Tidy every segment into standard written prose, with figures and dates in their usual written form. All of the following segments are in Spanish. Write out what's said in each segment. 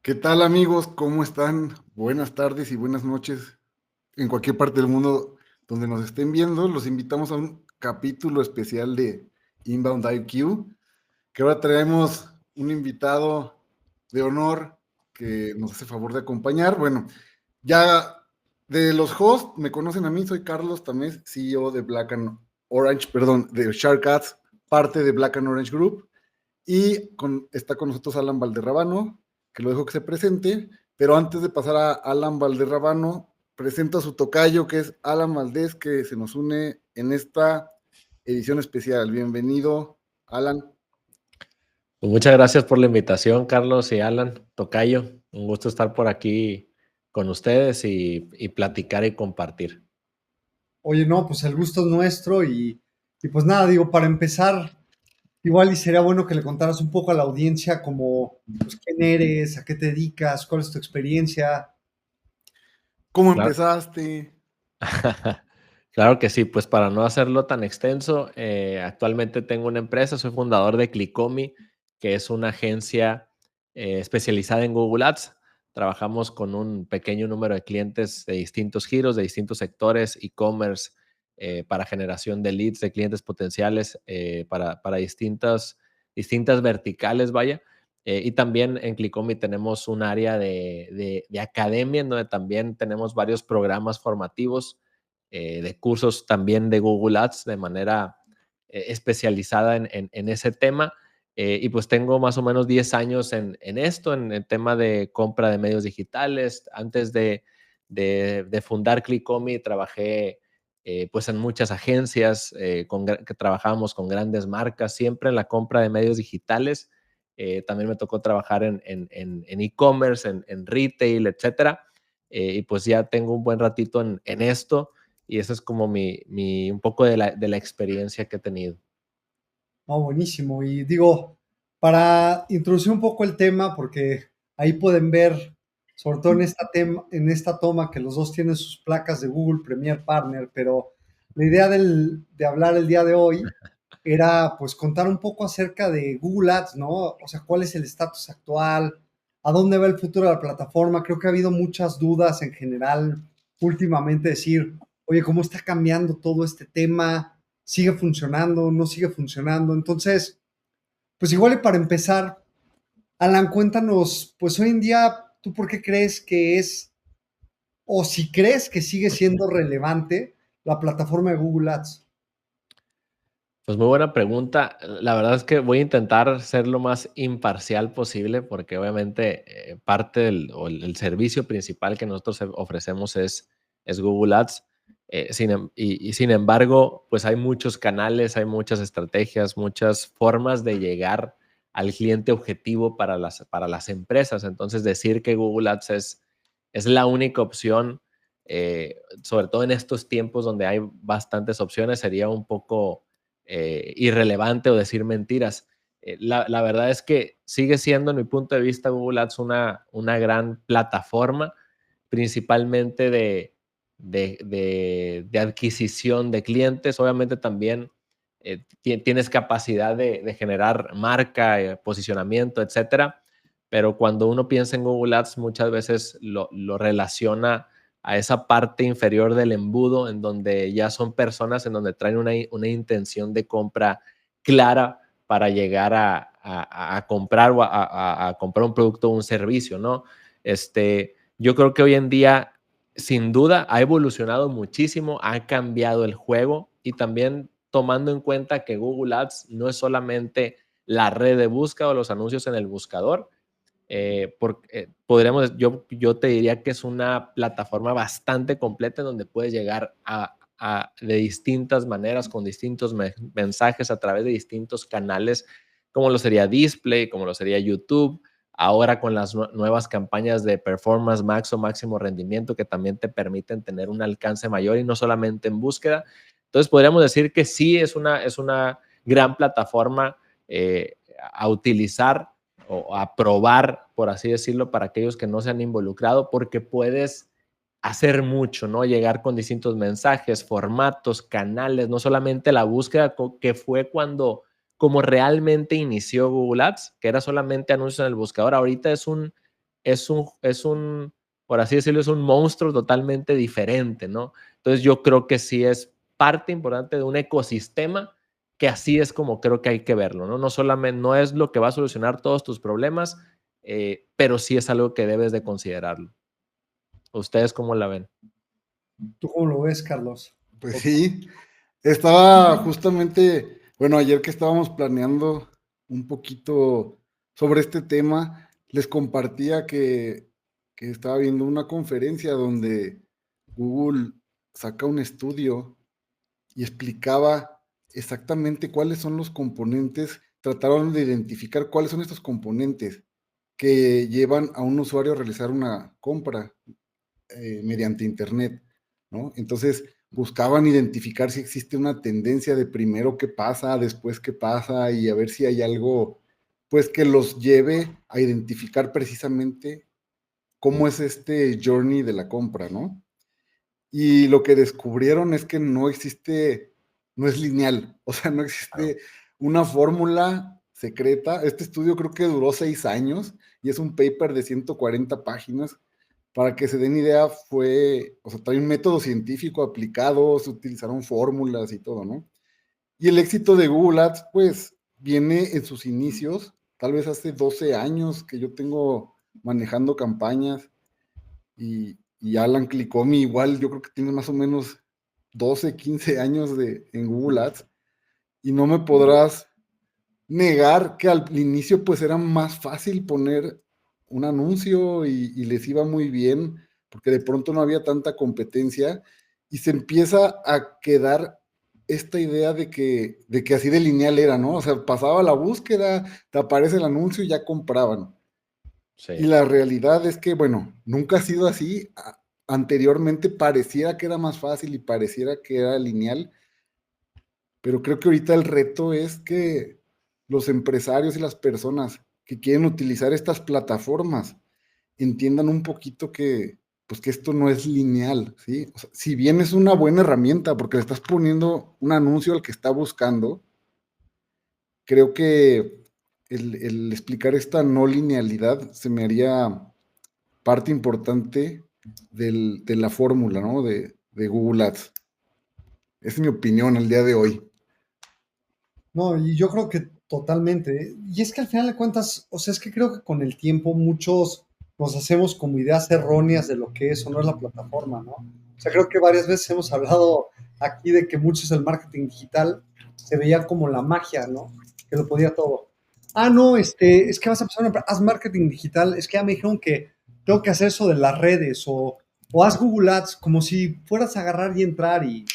¿Qué tal amigos? ¿Cómo están? Buenas tardes y buenas noches en cualquier parte del mundo donde nos estén viendo. Los invitamos a un capítulo especial de Inbound IQ, que ahora traemos un invitado de honor que nos hace favor de acompañar. Bueno, ya de los hosts me conocen a mí, soy Carlos Tamés, CEO de Black and Orange, perdón, de Shark Ads, parte de Black and Orange Group. Y está con nosotros Alan Valderrabano, que lo dejo que se presente, pero antes de pasar a Alan Valderrabano, presento a su tocayo, que es Alan Valdés, que se nos une en esta edición especial. Bienvenido, Alan. Pues muchas gracias por la invitación, Carlos y Alan, tocayo. Un gusto estar por aquí con ustedes y platicar y compartir. Oye, no, pues el gusto es nuestro y pues nada, digo, para empezar, igual y sería bueno que le contaras un poco a la audiencia como, pues, quién eres, a qué te dedicas, cuál es tu experiencia. ¿Cómo Claro. empezaste? Claro que sí, pues para no hacerlo tan extenso, actualmente tengo una empresa, soy fundador de Clicomi, que es una agencia especializada en Google Ads. Trabajamos con un pequeño número de clientes de distintos giros, de distintos sectores, e-commerce, para generación de leads de clientes potenciales, para distintas verticales, vaya. Y también en Clicomi tenemos un área de academia, en donde también tenemos varios programas formativos de cursos también de Google Ads de manera especializada en ese tema. Y pues tengo más o menos 10 años en esto, en el tema de compra de medios digitales. Antes de fundar Clicomi, trabajé pues en muchas agencias que trabajábamos con grandes marcas, siempre en la compra de medios digitales. También me tocó trabajar en e-commerce, en retail, etcétera. Y pues ya tengo un buen ratito en esto. Y eso es como un poco de la experiencia que he tenido. No, buenísimo. Y digo, para introducir un poco el tema, porque ahí pueden ver, sobre todo en esta toma, que los dos tienen sus placas de Google Premier Partner, pero la idea de hablar el día de hoy era pues contar un poco acerca de Google Ads, ¿no? O sea, cuál es el estatus actual, a dónde va el futuro de la plataforma. Creo que ha habido muchas dudas en general últimamente, decir, oye, ¿cómo está cambiando todo este tema? ¿Sigue funcionando? ¿No sigue funcionando? Entonces, pues igual y para empezar, Alan, cuéntanos, pues hoy en día, ¿tú por qué crees que es, o si crees que sigue siendo relevante la plataforma de Google Ads? Pues muy buena pregunta. La verdad es que voy a intentar ser lo más imparcial posible porque obviamente parte o el servicio principal que nosotros ofrecemos es Google Ads. Y sin embargo, pues hay muchos canales, hay muchas estrategias, muchas formas de llegar al cliente objetivo para las empresas. Entonces, decir que Google Ads es la única opción, sobre todo en estos tiempos donde hay bastantes opciones, sería un poco irrelevante o decir mentiras. La verdad es que sigue siendo, en mi punto de vista, Google Ads una gran plataforma, principalmente de adquisición de clientes. Obviamente también tienes capacidad de generar marca, posicionamiento, etcétera. Pero cuando uno piensa en Google Ads, muchas veces lo relaciona a esa parte inferior del embudo, en donde ya son personas en donde traen una intención de compra clara para llegar a comprar o a comprar un producto o un servicio, ¿no? Yo creo que hoy en día, sin duda, ha evolucionado muchísimo, ha cambiado el juego, y también tomando en cuenta que Google Ads no es solamente la red de búsqueda o los anuncios en el buscador. Yo te diría que es una plataforma bastante completa en donde puedes llegar de distintas maneras, con distintos mensajes a través de distintos canales, como lo sería Display, como lo sería YouTube, ahora con las nuevas campañas de Performance Max o máximo rendimiento, que también te permiten tener un alcance mayor y no solamente en búsqueda. Entonces podríamos decir que sí es una gran plataforma a utilizar o a probar, por así decirlo, para aquellos que no se han involucrado, porque puedes hacer mucho, ¿no? Llegar con distintos mensajes, formatos, canales, no solamente la búsqueda, que fue como realmente inició Google Ads, que era solamente anuncios en el buscador. Ahorita es por así decirlo, es un monstruo totalmente diferente, ¿no? Entonces yo creo que sí es parte importante de un ecosistema, que así es como creo que hay que verlo, ¿no? No solamente, no es lo que va a solucionar todos tus problemas, pero sí es algo que debes de considerarlo. ¿Ustedes cómo la ven? ¿Tú cómo lo ves, Carlos? Pues sí, estaba justamente, bueno, ayer que estábamos planeando un poquito sobre este tema, les compartía que estaba viendo una conferencia donde Google saca un estudio y explicaba exactamente cuáles son los componentes, trataron de identificar cuáles son estos componentes que llevan a un usuario a realizar una compra mediante Internet, ¿no? Entonces buscaban identificar si existe una tendencia de primero qué pasa, después qué pasa y a ver si hay algo, pues que los lleve a identificar precisamente cómo es este journey de la compra, ¿no? Y lo que descubrieron es que no existe, no es lineal, o sea, no existe una fórmula secreta. Este estudio creo que duró 6 años y es un paper de 140 páginas. Para que se den idea, fue, o sea, trae un método científico aplicado, se utilizaron fórmulas y todo, ¿no? Y el éxito de Google Ads, pues, viene en sus inicios, tal vez hace 12 años que yo tengo manejando campañas y Alan Clicomi igual, yo creo que tiene más o menos 12, 15 años en Google Ads y no me podrás negar que al inicio pues era más fácil poner un anuncio y les iba muy bien porque de pronto no había tanta competencia y se empieza a quedar esta idea de que así de lineal era, ¿no? O sea, pasaba la búsqueda, te aparece el anuncio y ya compraban. Y Sí. la realidad es que, bueno, nunca ha sido así. Anteriormente pareciera que era más fácil y pareciera que era lineal, pero creo que ahorita el reto es que los empresarios y las personas que quieren utilizar estas plataformas entiendan un poquito que, pues que esto no es lineal, ¿sí? O sea, si bien es una buena herramienta porque le estás poniendo un anuncio al que está buscando, creo que el explicar esta no linealidad se me haría parte importante de la fórmula, ¿no? De Google Ads. Esa es mi opinión el día de hoy. No, y yo creo que totalmente. Y es que al final de cuentas, o sea, es que creo que con el tiempo muchos nos hacemos como ideas erróneas de lo que es o no es la plataforma, ¿no? O sea, creo que varias veces hemos hablado aquí de que muchos el marketing digital se veía como la magia, ¿no? Que lo podía todo. Ah, no, es que vas a empezar haz marketing digital, es que ya me dijeron que tengo que hacer eso de las redes o haz Google Ads, como si fueras a agarrar y entrar y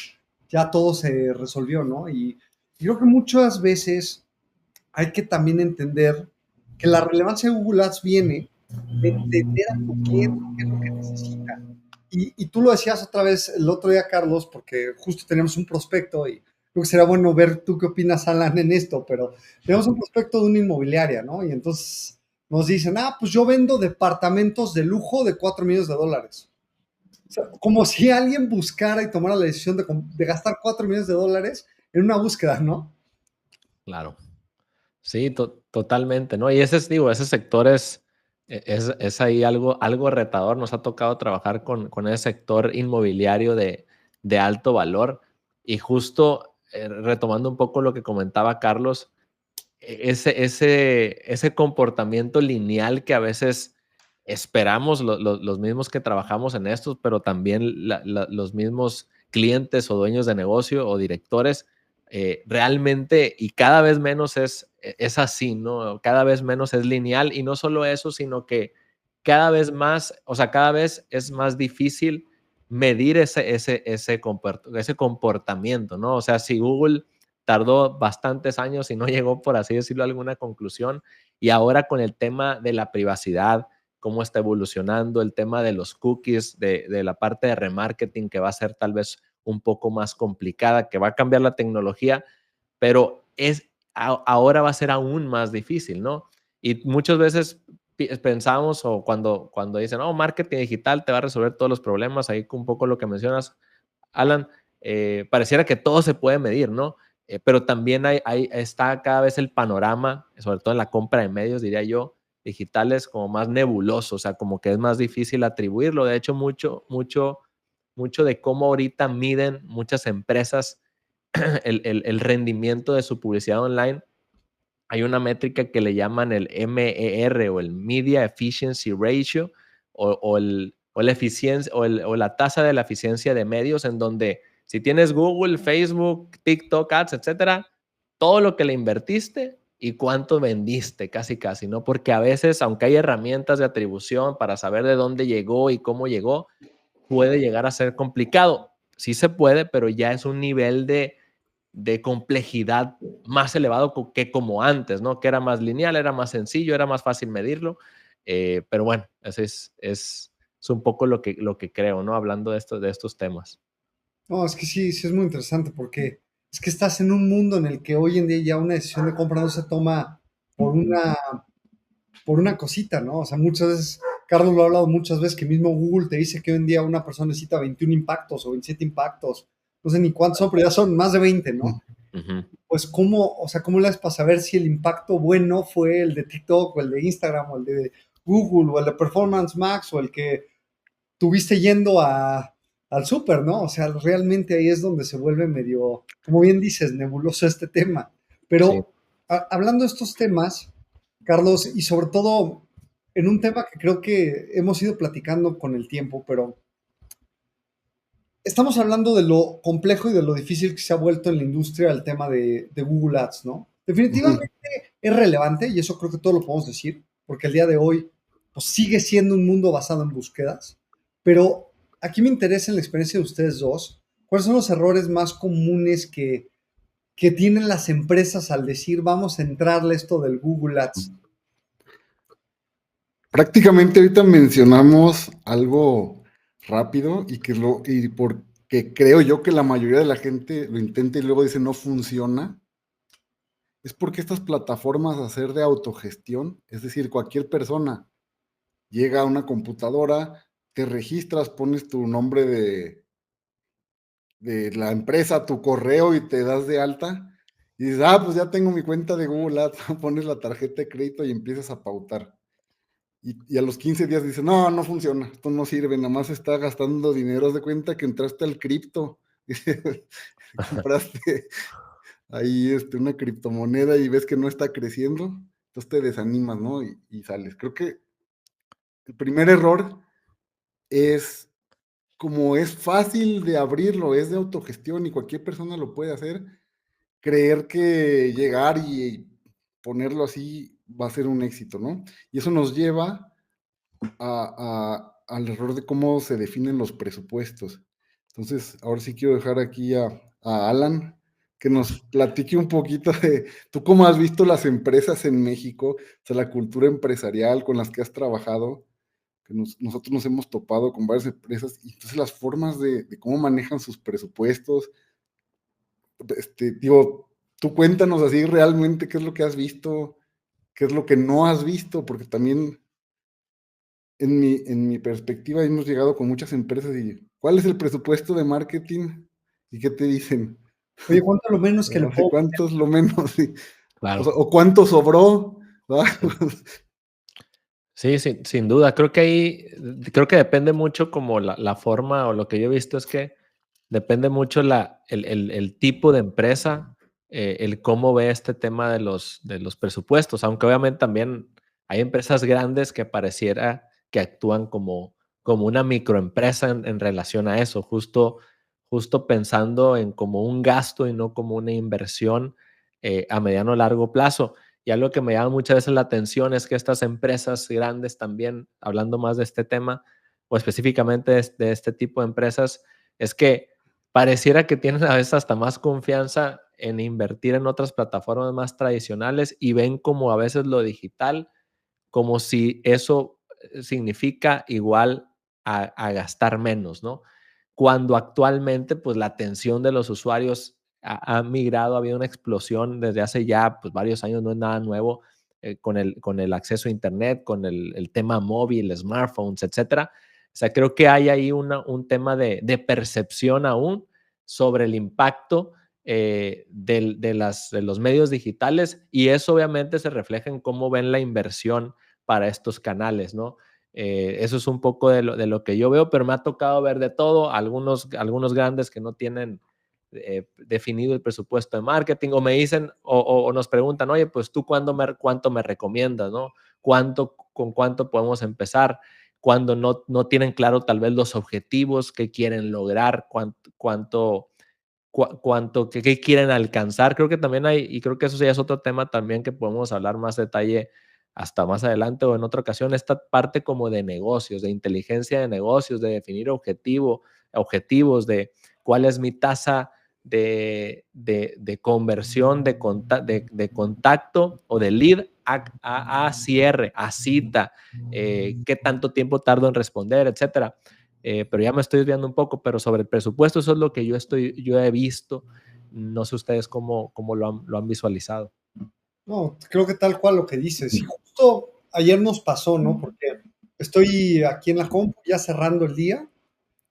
ya todo se resolvió, ¿no? Y yo creo que muchas veces hay que también entender que la relevancia de Google Ads viene de entender a tu cliente qué es lo que necesita. Y tú lo decías otra vez el otro día, Carlos, porque justo teníamos un prospecto y creo que será bueno ver tú qué opinas, Alan, en esto, pero tenemos un prospecto de una inmobiliaria, ¿no? Y entonces nos dicen, pues yo vendo departamentos de lujo de $4 millones. O sea, como si alguien buscara y tomara la decisión de gastar $4 millones en una búsqueda, ¿no? Claro. Sí, totalmente, ¿no? Y ese sector es ahí algo retador. Nos ha tocado trabajar con ese sector inmobiliario de alto valor y justo retomando un poco lo que comentaba Carlos, ese comportamiento lineal que a veces esperamos los mismos que trabajamos en estos, pero también los mismos clientes o dueños de negocio o directores, realmente y cada vez menos es así, ¿no? Cada vez menos es lineal y no solo eso, sino que cada vez más, o sea, cada vez es más difícil medir ese comportamiento, ¿no? O sea, si Google tardó bastantes años y no llegó, por así decirlo, a alguna conclusión. Y ahora con el tema de la privacidad, cómo está evolucionando, el tema de los cookies, de la parte de remarketing, que va a ser tal vez un poco más complicada, que va a cambiar la tecnología, pero ahora va a ser aún más difícil, ¿no? Y muchas veces pensamos o cuando dicen, oh, marketing digital te va a resolver todos los problemas, ahí un poco lo que mencionas, Alan, pareciera que todo se puede medir, ¿no? Pero también está cada vez el panorama, sobre todo en la compra de medios, diría yo, digitales como más nebuloso, o sea, como que es más difícil atribuirlo. De hecho, mucho de cómo ahorita miden muchas empresas el rendimiento de su publicidad online. Hay una métrica que le llaman el MER o el Media Efficiency Ratio o la tasa de la eficiencia de medios, en donde si tienes Google, Facebook, TikTok, Ads, etcétera, todo lo que le invertiste y cuánto vendiste, casi, ¿no? Porque a veces, aunque hay herramientas de atribución para saber de dónde llegó y cómo llegó, puede llegar a ser complicado. Sí se puede, pero ya es un nivel de complejidad más elevado que como antes, ¿no? Que era más lineal, era más sencillo, era más fácil medirlo. Pero bueno, ese es un poco lo que creo, ¿no? Hablando de estos temas. No, es que sí, sí es muy interesante porque es que estás en un mundo en el que hoy en día ya una decisión de compra no se toma por una cosita, ¿no? O sea, muchas veces, Carlos lo ha hablado muchas veces, que mismo Google te dice que hoy en día una persona necesita 21 impactos o 27 impactos, no sé ni cuántos son, pero ya son más de 20, ¿no? Uh-huh. Pues ¿cómo le haces para saber si el impacto bueno fue el de TikTok o el de Instagram o el de Google o el de Performance Max o el que tuviste yendo al súper, ¿no? O sea, realmente ahí es donde se vuelve medio, como bien dices, nebuloso este tema. Sí. Pero hablando de estos temas, Carlos, y sobre todo en un tema que creo que hemos ido platicando con el tiempo, pero estamos hablando de lo complejo y de lo difícil que se ha vuelto en la industria el tema de Google Ads, ¿no? Definitivamente es relevante y eso creo que todo lo podemos decir, porque el día de hoy pues, sigue siendo un mundo basado en búsquedas, pero aquí me interesa en la experiencia de ustedes dos, ¿cuáles son los errores más comunes que tienen las empresas al decir vamos a entrarle esto del Google Ads? Prácticamente ahorita mencionamos algo rápido y porque creo yo que la mayoría de la gente lo intenta y luego dice no funciona, es porque estas plataformas a hacer de autogestión, es decir, cualquier persona llega a una computadora, te registras, pones tu nombre de la empresa, tu correo y te das de alta y dices, pues ya tengo mi cuenta de Google Ads, pones la tarjeta de crédito y empiezas a pautar. Y a los 15 días dice, no funciona, esto no sirve, nada más está gastando dinero, haz de cuenta que entraste al cripto, compraste ahí una criptomoneda y ves que no está creciendo, entonces te desanimas, ¿no? Y sales. Creo que el primer error es, como es fácil de abrirlo, es de autogestión y cualquier persona lo puede hacer, creer que llegar y ponerlo así va a ser un éxito, ¿no? Y eso nos lleva al error de cómo se definen los presupuestos. Entonces, ahora sí quiero dejar aquí a Alan que nos platique un poquito de tú cómo has visto las empresas en México, o sea, la cultura empresarial con las que has trabajado, que nosotros nos hemos topado con varias empresas, y entonces las formas de cómo manejan sus presupuestos. Digo, tú cuéntanos así realmente qué es lo que has visto, qué es lo que no has visto, porque también en mi perspectiva hemos llegado con muchas empresas y ¿cuál es el presupuesto de marketing? ¿Y qué te dicen? Oye, ¿cuánto lo menos que le puedo? ¿Cuánto es lo menos? Sí. Claro. O cuánto sobró. Sí, sin duda. Creo que depende mucho como la forma, o lo que yo he visto es que depende mucho el tipo de empresa, el cómo ve este tema de los presupuestos, aunque obviamente también hay empresas grandes que pareciera que actúan como una microempresa en relación a eso, justo pensando en como un gasto y no como una inversión a mediano o largo plazo. Y algo que me llama muchas veces la atención es que estas empresas grandes también, hablando más de este tema, o específicamente de este tipo de empresas, es que pareciera que tienen a veces hasta más confianza en invertir en otras plataformas más tradicionales y ven como a veces lo digital como si eso significa igual a gastar menos, ¿no? Cuando actualmente, pues la atención de los usuarios ha migrado, ha habido una explosión desde hace ya pues, varios años, no es nada nuevo, con el acceso a Internet, con el tema móvil, smartphones, etcétera. O sea, creo que hay ahí un tema de percepción aún sobre el impacto de los medios digitales, y eso obviamente se refleja en cómo ven la inversión para estos canales, ¿no? Eso es un poco de lo que yo veo, pero me ha tocado ver de todo, algunos grandes que no tienen definido el presupuesto de marketing, o me dicen, o nos preguntan, oye, pues tú cuánto me recomiendas, ¿no? ¿Con cuánto podemos empezar? Cuando no tienen claro tal vez los objetivos que quieren lograr, qué quieren alcanzar. Creo que también hay, y creo que eso ya es otro tema también que podemos hablar más detalle hasta más adelante o en otra ocasión, esta parte como de negocios, de inteligencia de negocios, de definir objetivos, de cuál es mi tasa de conversión de contacto o de lead a cierre, a cita, qué tanto tiempo tardo en responder, etcétera. Pero ya me estoy desviando un poco, pero sobre el presupuesto, eso es lo que yo he visto. No sé ustedes cómo lo han visualizado. No, creo que tal cual lo que dices. Y justo ayer nos pasó, ¿no? Porque estoy aquí en la compu ya cerrando el día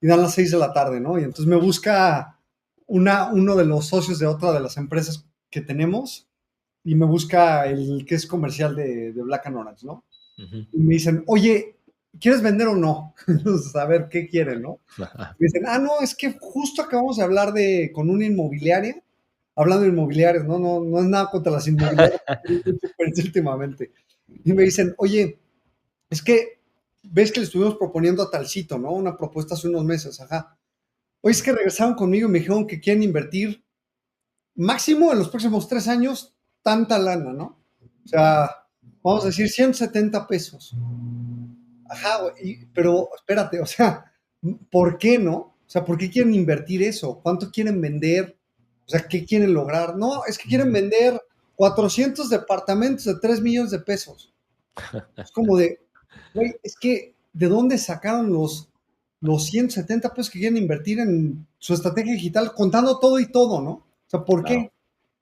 y dan las 6 de la tarde, ¿no? Y entonces me busca uno de los socios de otra de las empresas que tenemos y me busca el que es comercial de Black and Orange, ¿no? Uh-huh. Y me dicen, oye, ¿quieres vender o no? A ver qué quieren, ¿no? Me dicen, no, es que justo acabamos de hablar con una inmobiliaria, hablando de inmobiliarias, no es nada contra las inmobiliarias últimamente. Y me dicen, oye, es que ves que le estuvimos proponiendo a Talcito, ¿no? Una propuesta hace unos meses, ajá. Oye, es que regresaron conmigo y me dijeron que quieren invertir máximo en los próximos 3 años tanta lana, ¿no? O sea, vamos a decir 170 pesos. Ajá, pero espérate, o sea, ¿por qué no? O sea, ¿por qué quieren invertir eso? ¿Cuánto quieren vender? O sea, ¿qué quieren lograr? No, es que quieren vender 400 departamentos de 3 millones de pesos. Es como de, güey, es que, ¿de dónde sacaron los 170 pesos que quieren invertir en su estrategia digital, contando todo y todo, ¿no? O sea, ¿por qué?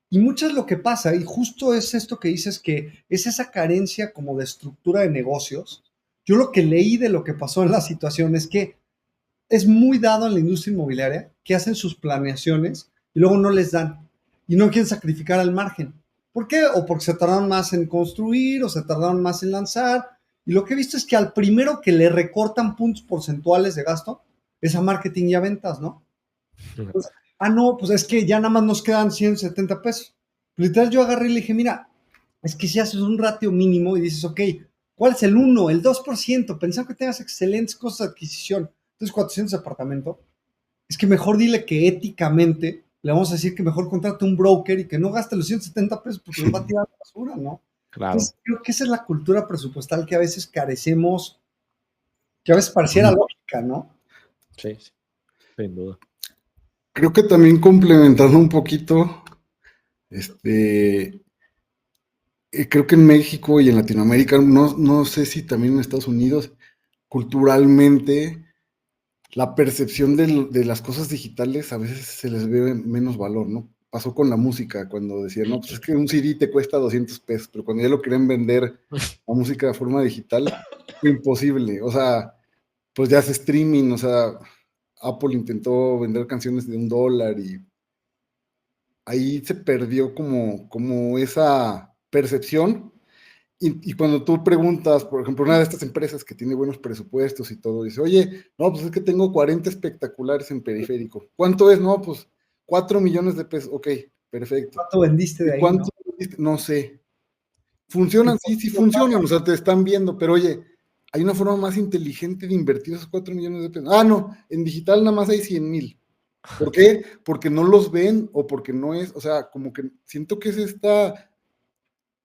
Y mucho es lo que pasa, y justo es esto que dices, que es esa carencia como de estructura de negocios. Yo lo que leí de lo que pasó en la situación es que es muy dado en la industria inmobiliaria que hacen sus planeaciones y luego no les dan y no quieren sacrificar al margen. ¿Por qué? O porque se tardaron más en construir o se tardaron más en lanzar. Y lo que he visto es que al primero que le recortan puntos porcentuales de gasto es a marketing y a ventas, ¿no? Entonces, no, pues es que ya nada más nos quedan 170 pesos. Literal, yo agarré y le dije, mira, es que si haces un ratio mínimo y dices, ok, ¿cuál es el 1, el 2%? Pensando que tengas excelentes cosas de adquisición, entonces 400 departamentos, es que mejor dile que éticamente le vamos a decir que mejor contrate un broker y que no gaste los 170 pesos porque los va a tirar a la basura, ¿no? Claro. Entonces, creo que esa es la cultura presupuestal que a veces carecemos, que a veces pareciera lógica, ¿no? Sí, sin duda. Creo que también complementando un poquito, creo que en México y en Latinoamérica, no sé si también en Estados Unidos, culturalmente, la percepción de las cosas digitales a veces se les ve menos valor, ¿no? Pasó con la música, cuando decían, no, pues es que un CD te cuesta 200 pesos, pero cuando ya lo querían vender la música de forma digital, fue imposible. O sea, pues ya hace streaming, o sea, Apple intentó vender canciones de $1 y ahí se perdió como esa percepción. Y cuando tú preguntas, por ejemplo, una de estas empresas que tiene buenos presupuestos y todo, dice, oye, no, pues es que tengo 40 espectaculares en periférico. ¿Cuánto es? No, pues 4 millones de pesos. Ok, perfecto. ¿Cuánto vendiste de ahí, ¿Cuánto no? vendiste? No sé. ¿Funcionan? Sí funcionan, o sea, te están viendo, pero oye, hay una forma más inteligente de invertir esos 4 millones de pesos. No, en digital nada más hay 100,000. ¿Por qué? Porque no los ven o porque no es, o sea, como que siento que es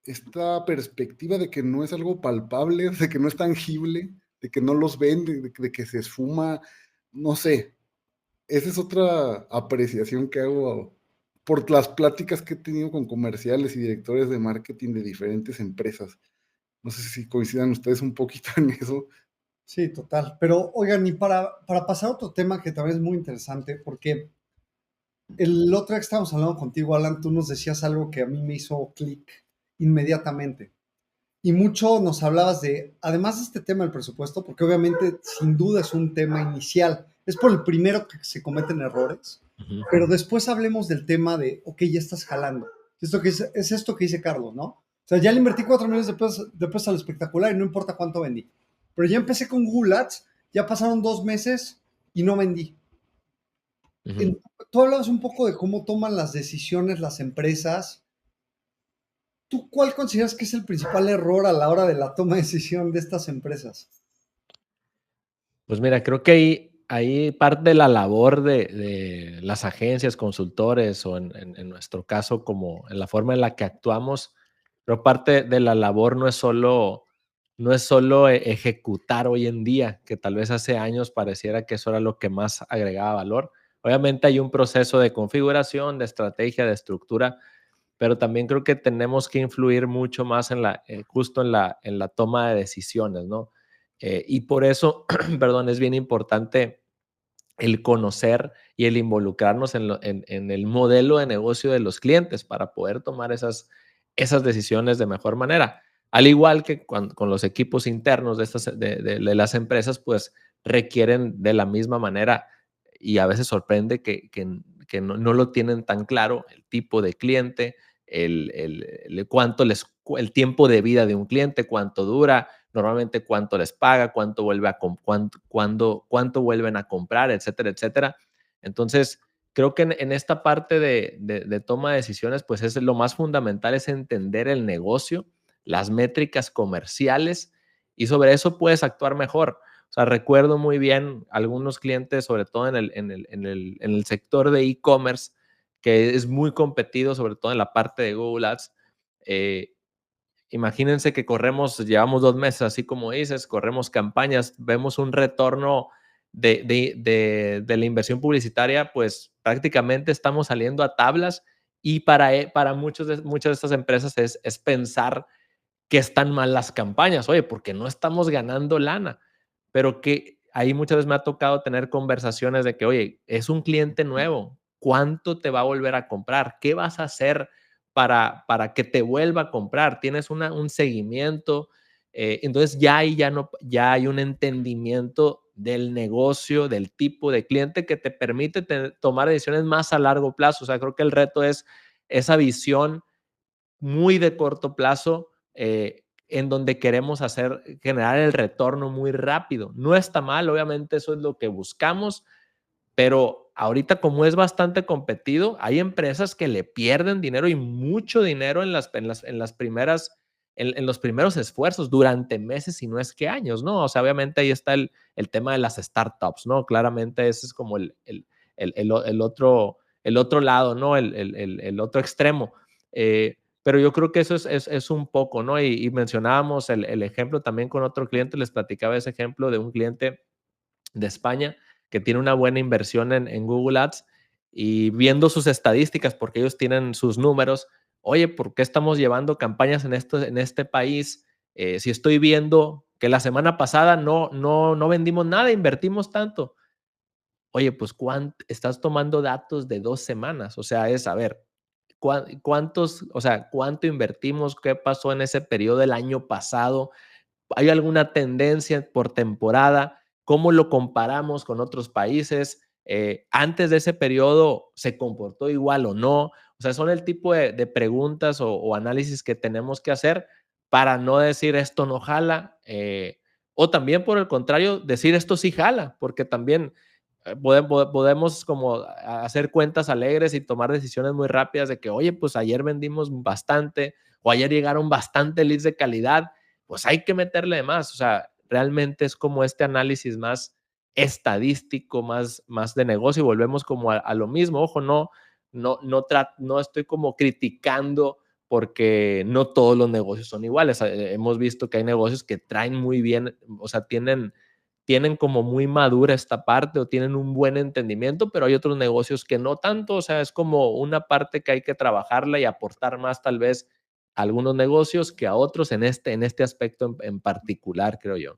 esta perspectiva de que no es algo palpable, de que no es tangible, de que no los ven, de que se esfuma, no sé. Esa es otra apreciación que hago por las pláticas que he tenido con comerciales y directores de marketing de diferentes empresas. No sé si coincidan ustedes un poquito en eso. Sí, total. Pero, oigan, y para pasar a otro tema que también es muy interesante, porque el otro día que estábamos hablando contigo, Alan, tú nos decías algo que a mí me hizo clic inmediatamente. Y mucho nos hablabas de, además de este tema del presupuesto, porque obviamente sin duda es un tema inicial, es por el primero que se cometen errores, pero después hablemos del tema de, ok, ya estás jalando. Es esto que dice Carlos, ¿no? O sea, ya le invertí 4 millones de pesos al espectacular y no importa cuánto vendí. Pero ya empecé con Google Ads, ya pasaron 2 meses y no vendí. Ujú. Tú hablabas un poco de cómo toman las decisiones las empresas. ¿Tú cuál consideras que es el principal error a la hora de la toma de decisión de estas empresas? Pues mira, creo que ahí parte de la labor de las agencias, consultores o en nuestro caso, como en la forma en la que actuamos, pero parte de la labor no es solo ejecutar hoy en día, que tal vez hace años pareciera que eso era lo que más agregaba valor. Obviamente hay un proceso de configuración, de estrategia, de estructura, pero también creo que tenemos que influir mucho más justo en la toma de decisiones, ¿no? Y por eso, perdón, es bien importante el conocer y el involucrarnos en el modelo de negocio de los clientes para poder tomar esas decisiones de mejor manera. Al igual que con los equipos internos de las empresas, pues requieren de la misma manera y a veces sorprende que no lo tienen tan claro el tipo de cliente, el tiempo de vida de un cliente, cuánto dura, normalmente cuánto les paga, cuánto vuelven a comprar, etcétera, etcétera. Entonces, creo que en esta parte de toma de decisiones, pues es lo más fundamental es entender el negocio, las métricas comerciales y sobre eso puedes actuar mejor. O sea, recuerdo muy bien algunos clientes, sobre todo en el sector de e-commerce, que es muy competido, sobre todo en la parte de Google Ads. eh, Imagínense que llevamos 2 meses, así como dices, corremos campañas, vemos un retorno de la inversión publicitaria, pues prácticamente estamos saliendo a tablas y para muchas de estas empresas es pensar que están mal las campañas, oye, porque no estamos ganando lana, pero que ahí muchas veces me ha tocado tener conversaciones de que, oye, es un cliente nuevo, ¿cuánto te va a volver a comprar? ¿Qué vas a hacer para que te vuelva a comprar? ¿Tienes un seguimiento? Entonces ya ahí ya hay un entendimiento del negocio, del tipo de cliente que te permite tomar decisiones más a largo plazo. O sea, creo que el reto es esa visión muy de corto plazo, en donde queremos generar el retorno muy rápido. No está mal, obviamente eso es lo que buscamos, pero ahorita como es bastante competido, hay empresas que le pierden dinero y mucho dinero en los primeros esfuerzos durante meses y no es que años, ¿no? O sea, obviamente ahí está el tema de las startups, ¿no? Claramente ese es como el otro lado, ¿no? El otro extremo. Pero yo creo que eso es un poco, ¿no? Y mencionábamos el ejemplo también con otro cliente, les platicaba ese ejemplo de un cliente de España que tiene una buena inversión en Google Ads y viendo sus estadísticas, porque ellos tienen sus números, oye, ¿por qué estamos llevando campañas en este país? Si estoy viendo que la semana pasada no vendimos nada, invertimos tanto. Oye, pues estás tomando datos de 2 semanas, o sea, a ver, o sea, cuánto invertimos, qué pasó en ese periodo del año pasado, ¿hay alguna tendencia por temporada? ¿Cómo lo comparamos con otros países? ¿Antes de ese periodo se comportó igual o no? O sea, son el tipo de preguntas o análisis que tenemos que hacer para no decir esto no jala, o también por el contrario, decir esto sí jala, porque también podemos como hacer cuentas alegres y tomar decisiones muy rápidas de que, oye, pues ayer vendimos bastante o ayer llegaron bastante leads de calidad, pues hay que meterle de más. O sea, realmente es como este análisis más estadístico, más de negocio y volvemos como a lo mismo. Ojo, no estoy como criticando porque no todos los negocios son iguales. Hemos visto que hay negocios que traen muy bien, o sea, tienen como muy madura esta parte o tienen un buen entendimiento, pero hay otros negocios que no tanto, o sea, es como una parte que hay que trabajarla y aportar más tal vez a algunos negocios que a otros en este aspecto en particular, creo yo.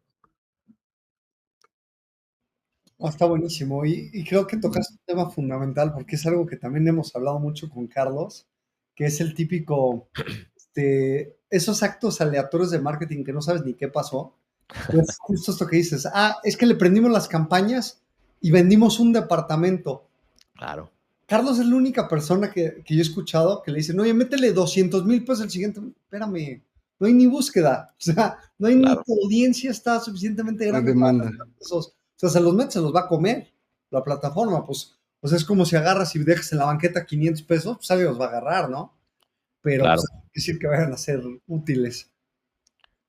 Está buenísimo. Y creo que tocas un tema fundamental porque es algo que también hemos hablado mucho con Carlos, que es el típico, esos actos aleatorios de marketing que no sabes ni qué pasó. Es justo esto que dices. Ah, es que le prendimos las campañas y vendimos un departamento. Claro. Carlos es la única persona que yo he escuchado que le dicen, oye, métele 200,000 pesos al siguiente. Espérame, no hay ni búsqueda. O sea, no hay ni Claro, tu audiencia está suficientemente La grande para demanda. esos. O sea, se los metes, se los va a comer la plataforma. Pues, o sea, es como si agarras y dejas en la banqueta 500 pesos, pues alguien los va a agarrar, ¿no? Pero pues claro. hay que decir que vayan a ser útiles.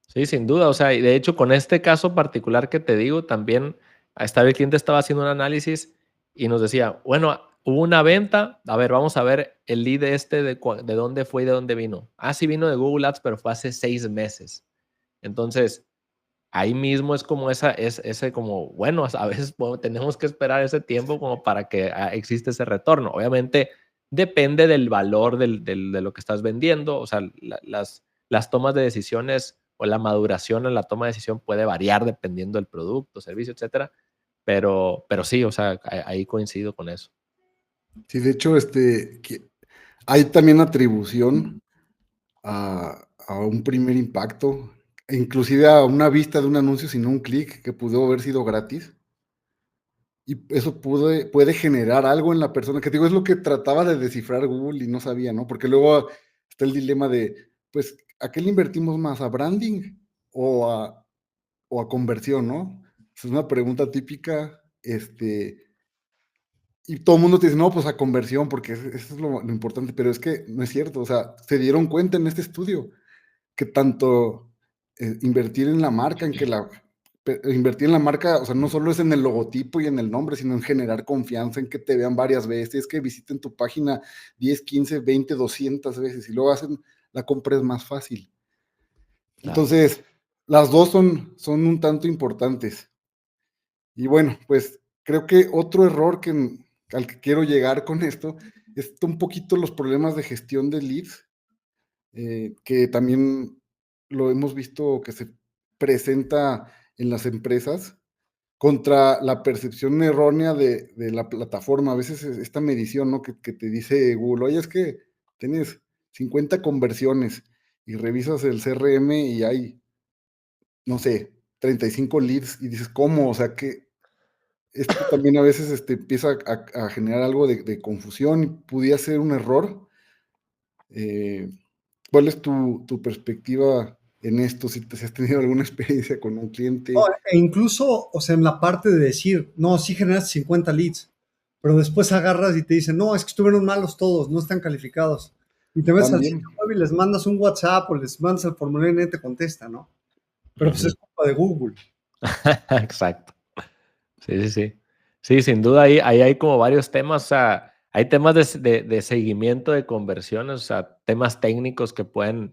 Sí, sin duda. O sea, y de hecho, con este caso particular que te digo, también el cliente estaba haciendo un análisis y nos decía, bueno, hubo una venta, a ver, vamos a ver el lead de dónde fue y de dónde vino. Ah, sí vino de Google Ads, pero fue hace 6 meses. Entonces, ahí mismo es como ese como, bueno, a veces tenemos que esperar ese tiempo como para que existe ese retorno. Obviamente, depende del valor de lo que estás vendiendo. O sea, las tomas de decisiones o la maduración en la toma de decisión puede variar dependiendo del producto, servicio, etcétera. Pero sí, o sea, ahí coincido con eso. Sí, de hecho, hay también atribución a un primer impacto, inclusive a una vista de un anuncio sin un clic que pudo haber sido gratis. Y eso puede generar algo en la persona, que digo, es lo que trataba de descifrar Google y no sabía, ¿no? Porque luego está el dilema de, pues, ¿a qué le invertimos más? ¿A branding o a conversión, no? Es una pregunta típica, y todo el mundo te dice, no, pues a conversión, porque eso es lo importante, pero es que no es cierto, o sea, se dieron cuenta en este estudio que tanto invertir en la marca, invertir en la marca, o sea, no solo es en el logotipo y en el nombre, sino en generar confianza, en que te vean varias veces, que visiten tu página 10, 15, 20, 200 veces y luego hacen la compra es más fácil. Claro. Entonces, las dos son un tanto importantes. Y bueno, pues creo que otro error al que quiero llegar con esto es un poquito los problemas de gestión de leads, que también lo hemos visto que se presenta en las empresas contra la percepción errónea de la plataforma. A veces esta medición, ¿no? Que te dice Google, oye, es que tienes 50 conversiones y revisas el CRM y hay, no sé, 35 leads y dices, ¿cómo? O sea, que esto también a veces empieza a generar algo de confusión y pudiera ser un error. Eh, ¿Cuál es tu perspectiva en esto? Si has tenido alguna experiencia con un No, cliente e incluso, o sea, en la parte de decir, no, sí generas 50 leads, pero después agarras y te dicen, no, es que estuvieron malos todos, no están calificados. Y te metes al sitio también. web y les mandas un WhatsApp o les mandas el formulario y nadie te contesta, ¿no? Pero pues Ujú. es culpa de Google. Exacto. Sí, sí, sí. Sí, sin duda ahí hay como varios temas, o sea, hay temas de seguimiento de conversiones, o sea, temas técnicos que pueden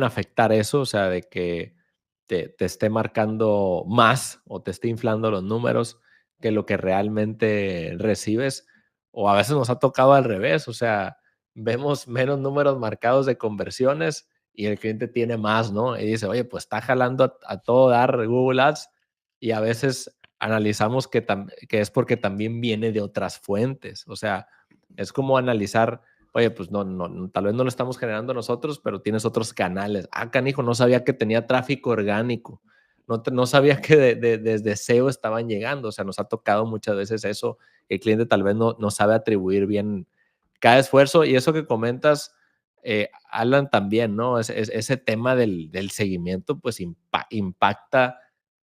afectar eso, o sea, de que te esté marcando más o te esté inflando los números que lo que realmente recibes, o a veces nos ha tocado al revés, o sea, vemos menos números marcados de conversiones y el cliente tiene más, ¿no? Y dice, oye, pues está jalando a todo dar Google Ads y a veces analizamos que es porque también viene de otras fuentes. O sea, es como analizar, oye, pues tal vez no lo estamos generando nosotros, pero tienes otros canales. Ah, canijo, no sabía que tenía tráfico orgánico. No sabía que desde SEO estaban llegando. O sea, nos ha tocado muchas veces eso. El cliente tal vez no sabe atribuir bien cada esfuerzo. Y eso que comentas, Alan, también, ¿no? Ese tema del seguimiento, pues impacta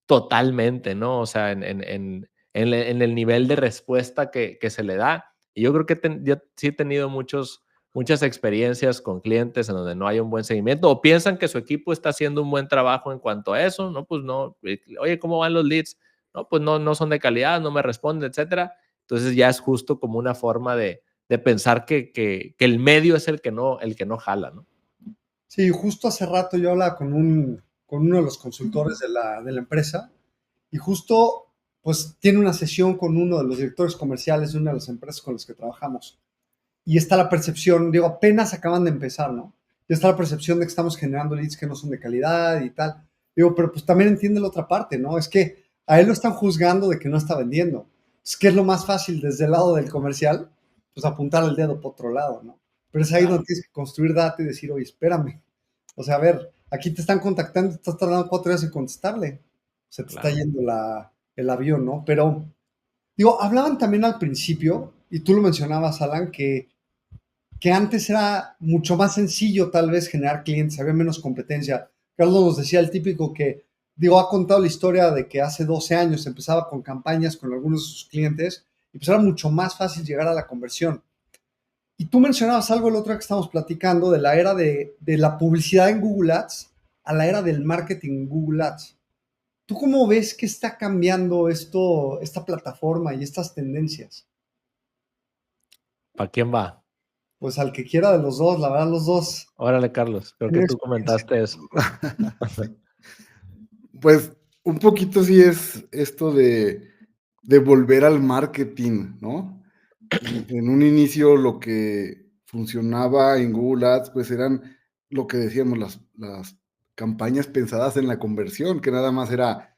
totalmente, ¿no? O sea, en el nivel de respuesta que se le da. Y yo creo que yo sí he tenido muchas experiencias con clientes en donde no hay un buen seguimiento o piensan que su equipo está haciendo un buen trabajo en cuanto a eso, ¿no? Pues no, oye, ¿cómo van los leads? No, pues no son de calidad, no me responden, etcétera. Entonces ya es justo como una forma de pensar que el medio es el que no jala, ¿no? Sí, justo hace rato yo hablaba con uno de los consultores de la empresa y justo pues tiene una sesión con uno de los directores comerciales de una de las empresas con las que trabajamos. Y está la percepción, digo, apenas acaban de empezar, ¿no? Y está la percepción de que estamos generando leads que no son de calidad y tal. Digo, pero pues también entiende la otra parte, ¿no? Es que a él lo están juzgando de que no está vendiendo. Es que es lo más fácil desde el lado del comercial, pues apuntar el dedo por otro lado, ¿no? Pero es ahí Claro, donde tienes que construir data y decir, oye, espérame. O sea, a ver, aquí te están contactando, estás tardando 4 días en contestarle. Se te está claro. yendo el avión, ¿no? Pero, digo, hablaban también al principio y tú lo mencionabas, Alan, que antes era mucho más sencillo tal vez generar clientes, había menos competencia. Carlos nos decía el típico que, digo, ha contado la historia de que hace 12 años empezaba con campañas con algunos de sus clientes y pues era mucho más fácil llegar a la conversión. Y tú mencionabas algo el otro día que estamos platicando de la era de la publicidad en Google Ads a la era del marketing en Google Ads. ¿Tú cómo ves que está cambiando esto, esta plataforma y estas tendencias? ¿Para quién va? Pues al que quiera de los dos, la verdad, los dos Órale, Carlos, creo que tienen tú experiencia. comentaste eso. Pues un poquito sí es esto de volver al marketing, ¿no? En un inicio lo que funcionaba en Google Ads, pues eran lo que decíamos, las campañas pensadas en la conversión, que nada más era,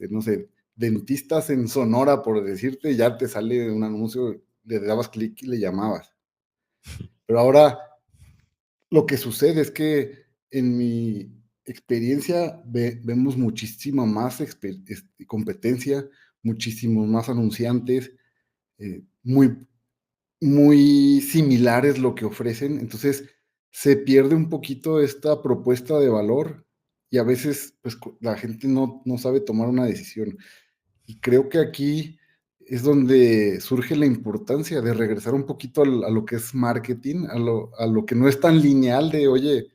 no sé, dentistas en Sonora, por decirte, ya te sale un anuncio, le dabas clic y le llamabas. Pero ahora lo que sucede es que en mi experiencia vemos muchísima más competencia, muchísimos más anunciantes, muy, muy similares lo que ofrecen. Entonces se pierde un poquito esta propuesta de valor y a veces pues, la gente no sabe tomar una decisión. Y creo que aquí es donde surge la importancia de regresar un poquito a lo que es marketing, a lo que no es tan lineal de, oye,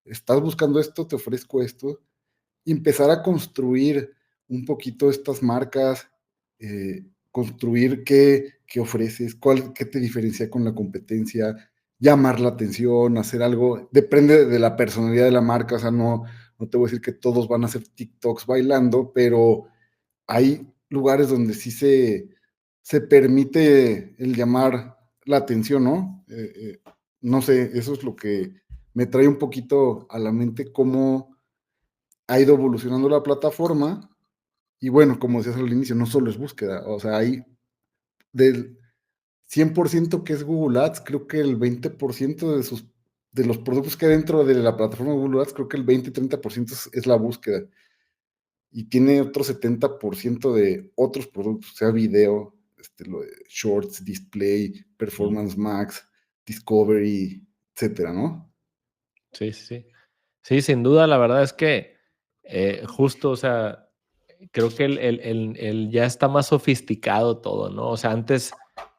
estás buscando esto, te ofrezco esto, y empezar a construir un poquito estas marcas, construir qué ofreces, qué te diferencia con la competencia, llamar la atención, hacer algo, depende de la personalidad de la marca, o sea, no te voy a decir que todos van a hacer TikToks bailando, pero hay lugares donde sí se permite el llamar la atención, ¿no? No sé, eso es lo que me trae un poquito a la mente cómo ha ido evolucionando la plataforma. Y bueno, como decías al inicio, no solo es búsqueda, o sea, hay del 100% que es Google Ads, creo que el 20% de los productos que hay dentro de la plataforma de Google Ads, creo que el 20-30% es la búsqueda. Y tiene otro 70% de otros productos, sea video, lo de Shorts, Display, Performance Max, Discovery, etcétera, ¿no? Sí, sí, sí. Sí, sin duda, la verdad es que justo, o sea, creo que el ya está más sofisticado todo, ¿no? O sea, antes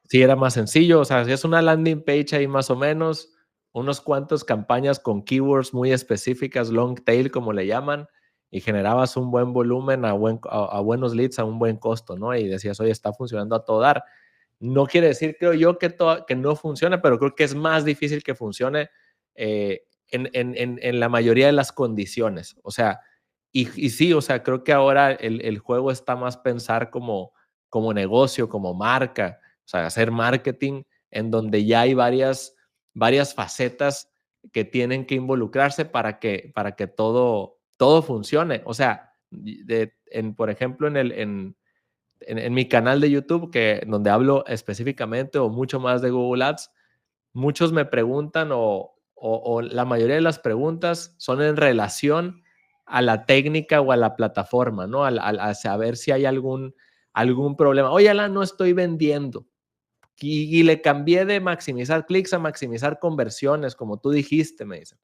sí era más sencillo, o sea, hacías una landing page ahí más o menos, unos cuantos campañas con keywords muy específicas, long tail como le llaman, y generabas un buen volumen a buenos leads a un buen costo, ¿no? Y decías, oye, está funcionando a todo dar. No quiere decir, creo yo, que no funcione, pero creo que es más difícil que funcione en la mayoría de las condiciones. O sea, y sí, o sea, creo que ahora el juego está más pensar como negocio, como marca, o sea, hacer marketing en donde ya hay varias facetas que tienen que involucrarse para que todo funcione. O sea, por ejemplo, en mi canal de YouTube, donde hablo específicamente o mucho más de Google Ads, muchos me preguntan o la mayoría de las preguntas son en relación a la técnica o a la plataforma, ¿no? A saber si hay algún problema. Oye, Alan, no estoy vendiendo. Y le cambié de maximizar clics a maximizar conversiones, como tú dijiste, me dicen.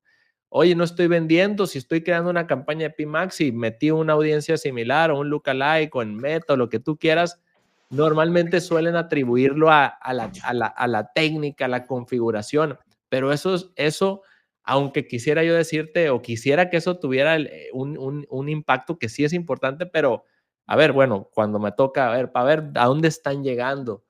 Oye, no estoy vendiendo, si estoy creando una campaña de PMax y metí una audiencia similar o un lookalike o en Meta o lo que tú quieras, normalmente suelen atribuirlo a la técnica, a la configuración, pero eso, aunque quisiera yo decirte o quisiera que eso tuviera un impacto que sí es importante, pero a ver, bueno, cuando me toca, a ver, para ver a dónde están llegando,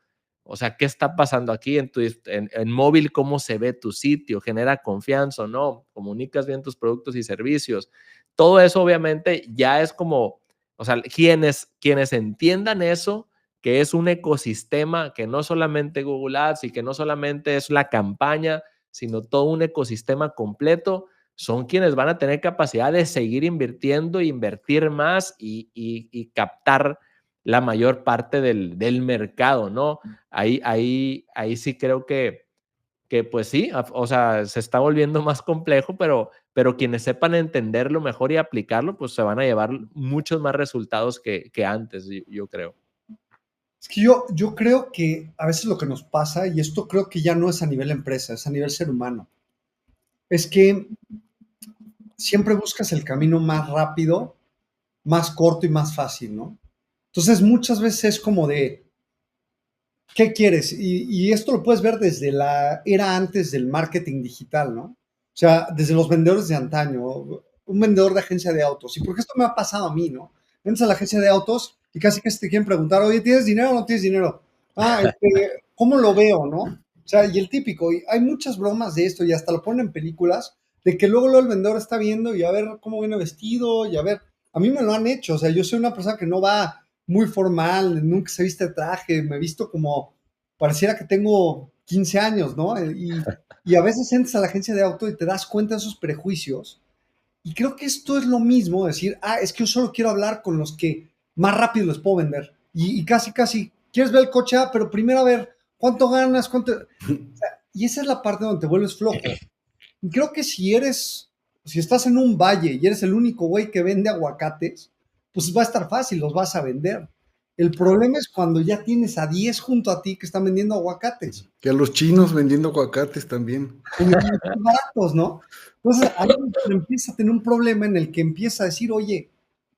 o sea, ¿qué está pasando aquí en móvil? ¿Cómo se ve tu sitio? ¿Genera confianza o no? ¿Comunicas bien tus productos y servicios? Todo eso obviamente ya es como, o sea, quienes entiendan eso, que es un ecosistema, que no solamente Google Ads y que no solamente es la campaña, sino todo un ecosistema completo, son quienes van a tener capacidad de seguir invirtiendo, invertir más y captar la mayor parte del mercado, ¿no? Ahí sí creo que pues sí, o sea, se está volviendo más complejo, pero quienes sepan entenderlo mejor y aplicarlo, pues se van a llevar muchos más resultados que antes, yo creo. Es que yo creo que a veces lo que nos pasa, y esto creo que ya no es a nivel empresa, es a nivel ser humano, es que siempre buscas el camino más rápido, más corto y más fácil, ¿no? Entonces muchas veces es como de, ¿qué quieres? Y esto lo puedes ver desde la era antes del marketing digital, ¿no? O sea, desde los vendedores de antaño, un vendedor de agencia de autos. Y porque esto me ha pasado a mí, ¿no? Entras a la agencia de autos y casi que te quieren preguntar, oye, ¿tienes dinero o no tienes dinero? Ah, ¿cómo lo veo, no? O sea, y el típico, y hay muchas bromas de esto y hasta lo ponen en películas, de que luego el vendedor está viendo y a ver cómo viene vestido y a ver, a mí me lo han hecho, o sea, yo soy una persona que no va muy formal, nunca se viste de traje, me he visto como, pareciera que tengo 15 años, ¿no? Y a veces entras a la agencia de auto y te das cuenta de esos prejuicios. Y creo que esto es lo mismo, decir, es que yo solo quiero hablar con los que más rápido les puedo vender. Y casi, quieres ver el coche, pero primero a ver, ¿cuánto ganas? ¿Cuánto? O sea, y esa es la parte donde te vuelves flojo. Y creo que si estás en un valle y eres el único güey que vende aguacates, pues va a estar fácil, los vas a vender. El problema es cuando ya tienes a 10 junto a ti que están vendiendo aguacates. Que a los chinos vendiendo aguacates también. Y son baratos, ¿no? Entonces ahí empieza a tener un problema en el que empieza a decir, oye,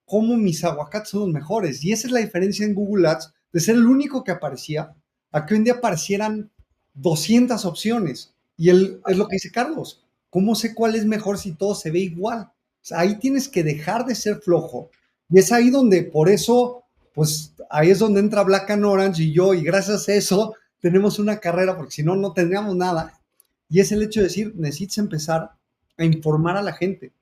¿cómo mis aguacates son los mejores? Y esa es la diferencia en Google Ads de ser el único que aparecía a que hoy en día aparecieran 200 opciones. Y es lo que dice Carlos. ¿Cómo sé cuál es mejor si todo se ve igual? O sea, ahí tienes que dejar de ser flojo. Y es ahí donde, por eso, pues ahí es donde entra Black and Orange y yo, y gracias a eso tenemos una carrera, porque si no, no tendríamos nada. Y es el hecho de decir, necesitas empezar a informar a la gente,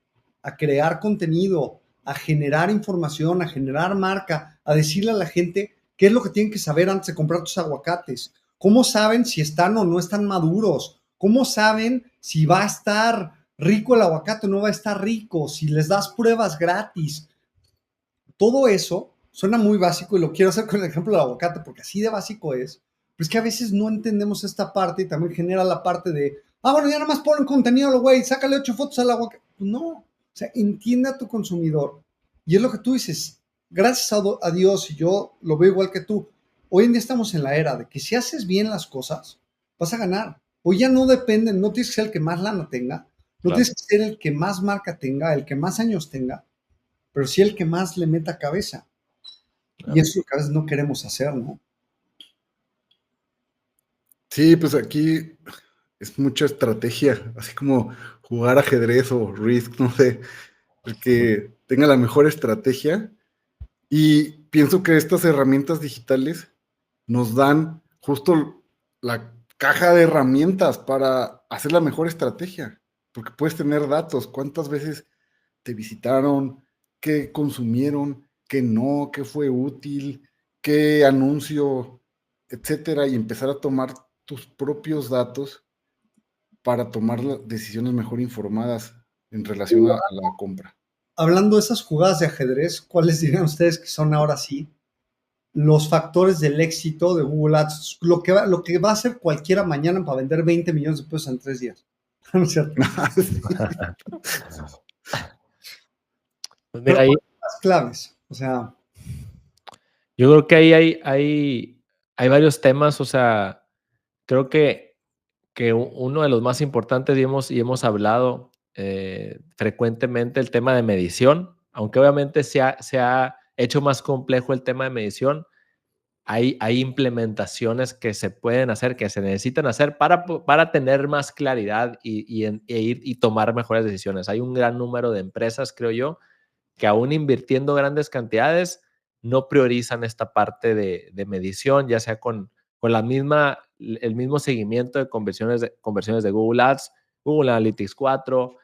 a crear contenido, a generar información, a generar marca, a decirle a la gente qué es lo que tienen que saber antes de comprar tus aguacates. ¿Cómo saben si están o no están maduros? ¿Cómo saben si va a estar rico el aguacate o no va a estar rico? Si les das pruebas gratis. Todo eso suena muy básico y lo quiero hacer con el ejemplo del aguacate porque así de básico es. Pero es que a veces no entendemos esta parte y también genera la parte de, bueno, ya nada más ponen contenido, güey, sácale 8 fotos al aguacate. No, o sea, entiende a tu consumidor. Y es lo que tú dices, gracias a Dios, y yo lo veo igual que tú, hoy en día estamos en la era de que si haces bien las cosas, vas a ganar. Hoy ya no depende, no tienes que ser el que más lana tenga, no Claro. tienes que ser el que más marca tenga, el que más años tenga, pero sí el que más le meta cabeza. Y eso es lo que a veces no queremos hacer, ¿no? Sí, pues aquí es mucha estrategia, así como jugar ajedrez o Risk, no sé, el que tenga la mejor estrategia. Y pienso que estas herramientas digitales nos dan justo la caja de herramientas para hacer la mejor estrategia, porque puedes tener datos, cuántas veces te visitaron, qué consumieron, qué no, qué fue útil, qué anuncio, etcétera, y empezar a tomar tus propios datos para tomar decisiones mejor informadas en relación a la compra. Hablando de esas jugadas de ajedrez, ¿cuáles dirían ustedes que son ahora sí los factores del éxito de Google Ads? Lo que va a hacer cualquiera mañana para vender 20 millones de pesos en 3 días. ¿No es cierto? Pues Pero mira, ahí, las claves, o sea, yo creo que ahí hay varios temas, o sea, creo que uno de los más importantes y hemos hablado frecuentemente el tema de medición, aunque obviamente se ha hecho más complejo el tema de medición, hay implementaciones que se pueden hacer, que se necesitan hacer para tener más claridad e ir y tomar mejores decisiones. Hay un gran número de empresas, creo yo, que aún invirtiendo grandes cantidades, no priorizan esta parte de medición, ya sea con el mismo seguimiento de conversiones de Google Ads, Google Analytics 4,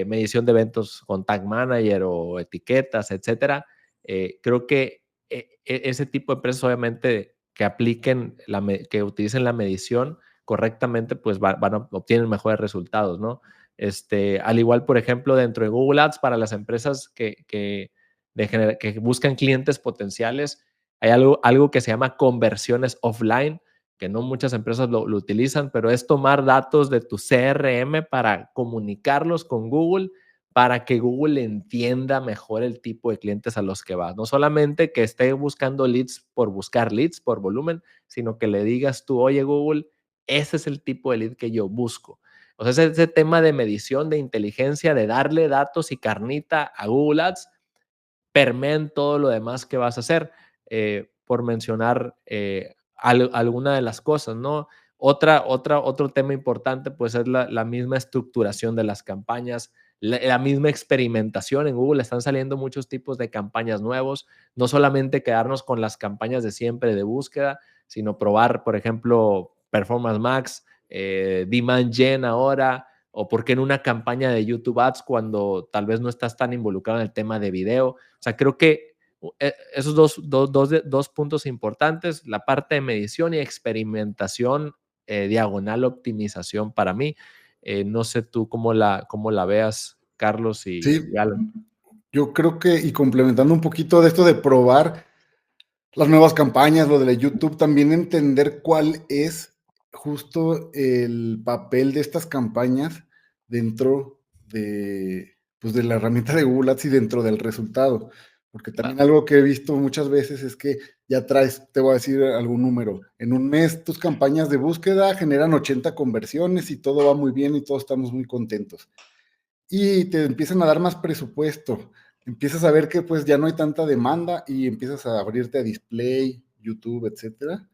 medición de eventos con Tag Manager o etiquetas, etcétera. Creo que ese tipo de empresas, obviamente, que utilicen la medición correctamente, pues obtienen mejores resultados, ¿no? Al igual, por ejemplo, dentro de Google Ads, para las empresas que buscan clientes potenciales, hay algo que se llama conversiones offline, que no muchas empresas lo utilizan, pero es tomar datos de tu CRM para comunicarlos con Google para que Google entienda mejor el tipo de clientes a los que vas. No solamente que esté buscando leads por buscar leads, por volumen, sino que le digas tú, oye Google, ese es el tipo de lead que yo busco. O sea, ese tema de medición, de inteligencia, de darle datos y carnita a Google Ads, permea en todo lo demás que vas a hacer, por mencionar alguna de las cosas, ¿no? Otro tema importante, pues, es la misma estructuración de las campañas, la misma experimentación. En Google están saliendo muchos tipos de campañas nuevos, no solamente quedarnos con las campañas de siempre de búsqueda, sino probar, por ejemplo, Performance Max, Demand Gen ahora, o por qué en una campaña de YouTube Ads cuando tal vez no estás tan involucrado en el tema de video. O sea, creo que esos dos puntos importantes, la parte de medición y experimentación, diagonal optimización para mí. No sé tú cómo la veas, Carlos y Sí, Alan. yo creo que, y complementando un poquito de esto de probar las nuevas campañas, lo de la YouTube, también entender cuál es justo el papel de estas campañas dentro de, pues, de la herramienta de Google Ads y dentro del resultado. Porque también algo que he visto muchas veces es que ya traes, te voy a decir algún número, en un mes tus campañas de búsqueda generan 80 conversiones y todo va muy bien y todos estamos muy contentos. Y te empiezan a dar más presupuesto. Empiezas a ver que pues ya no hay tanta demanda y empiezas a abrirte a display, YouTube, etcétera.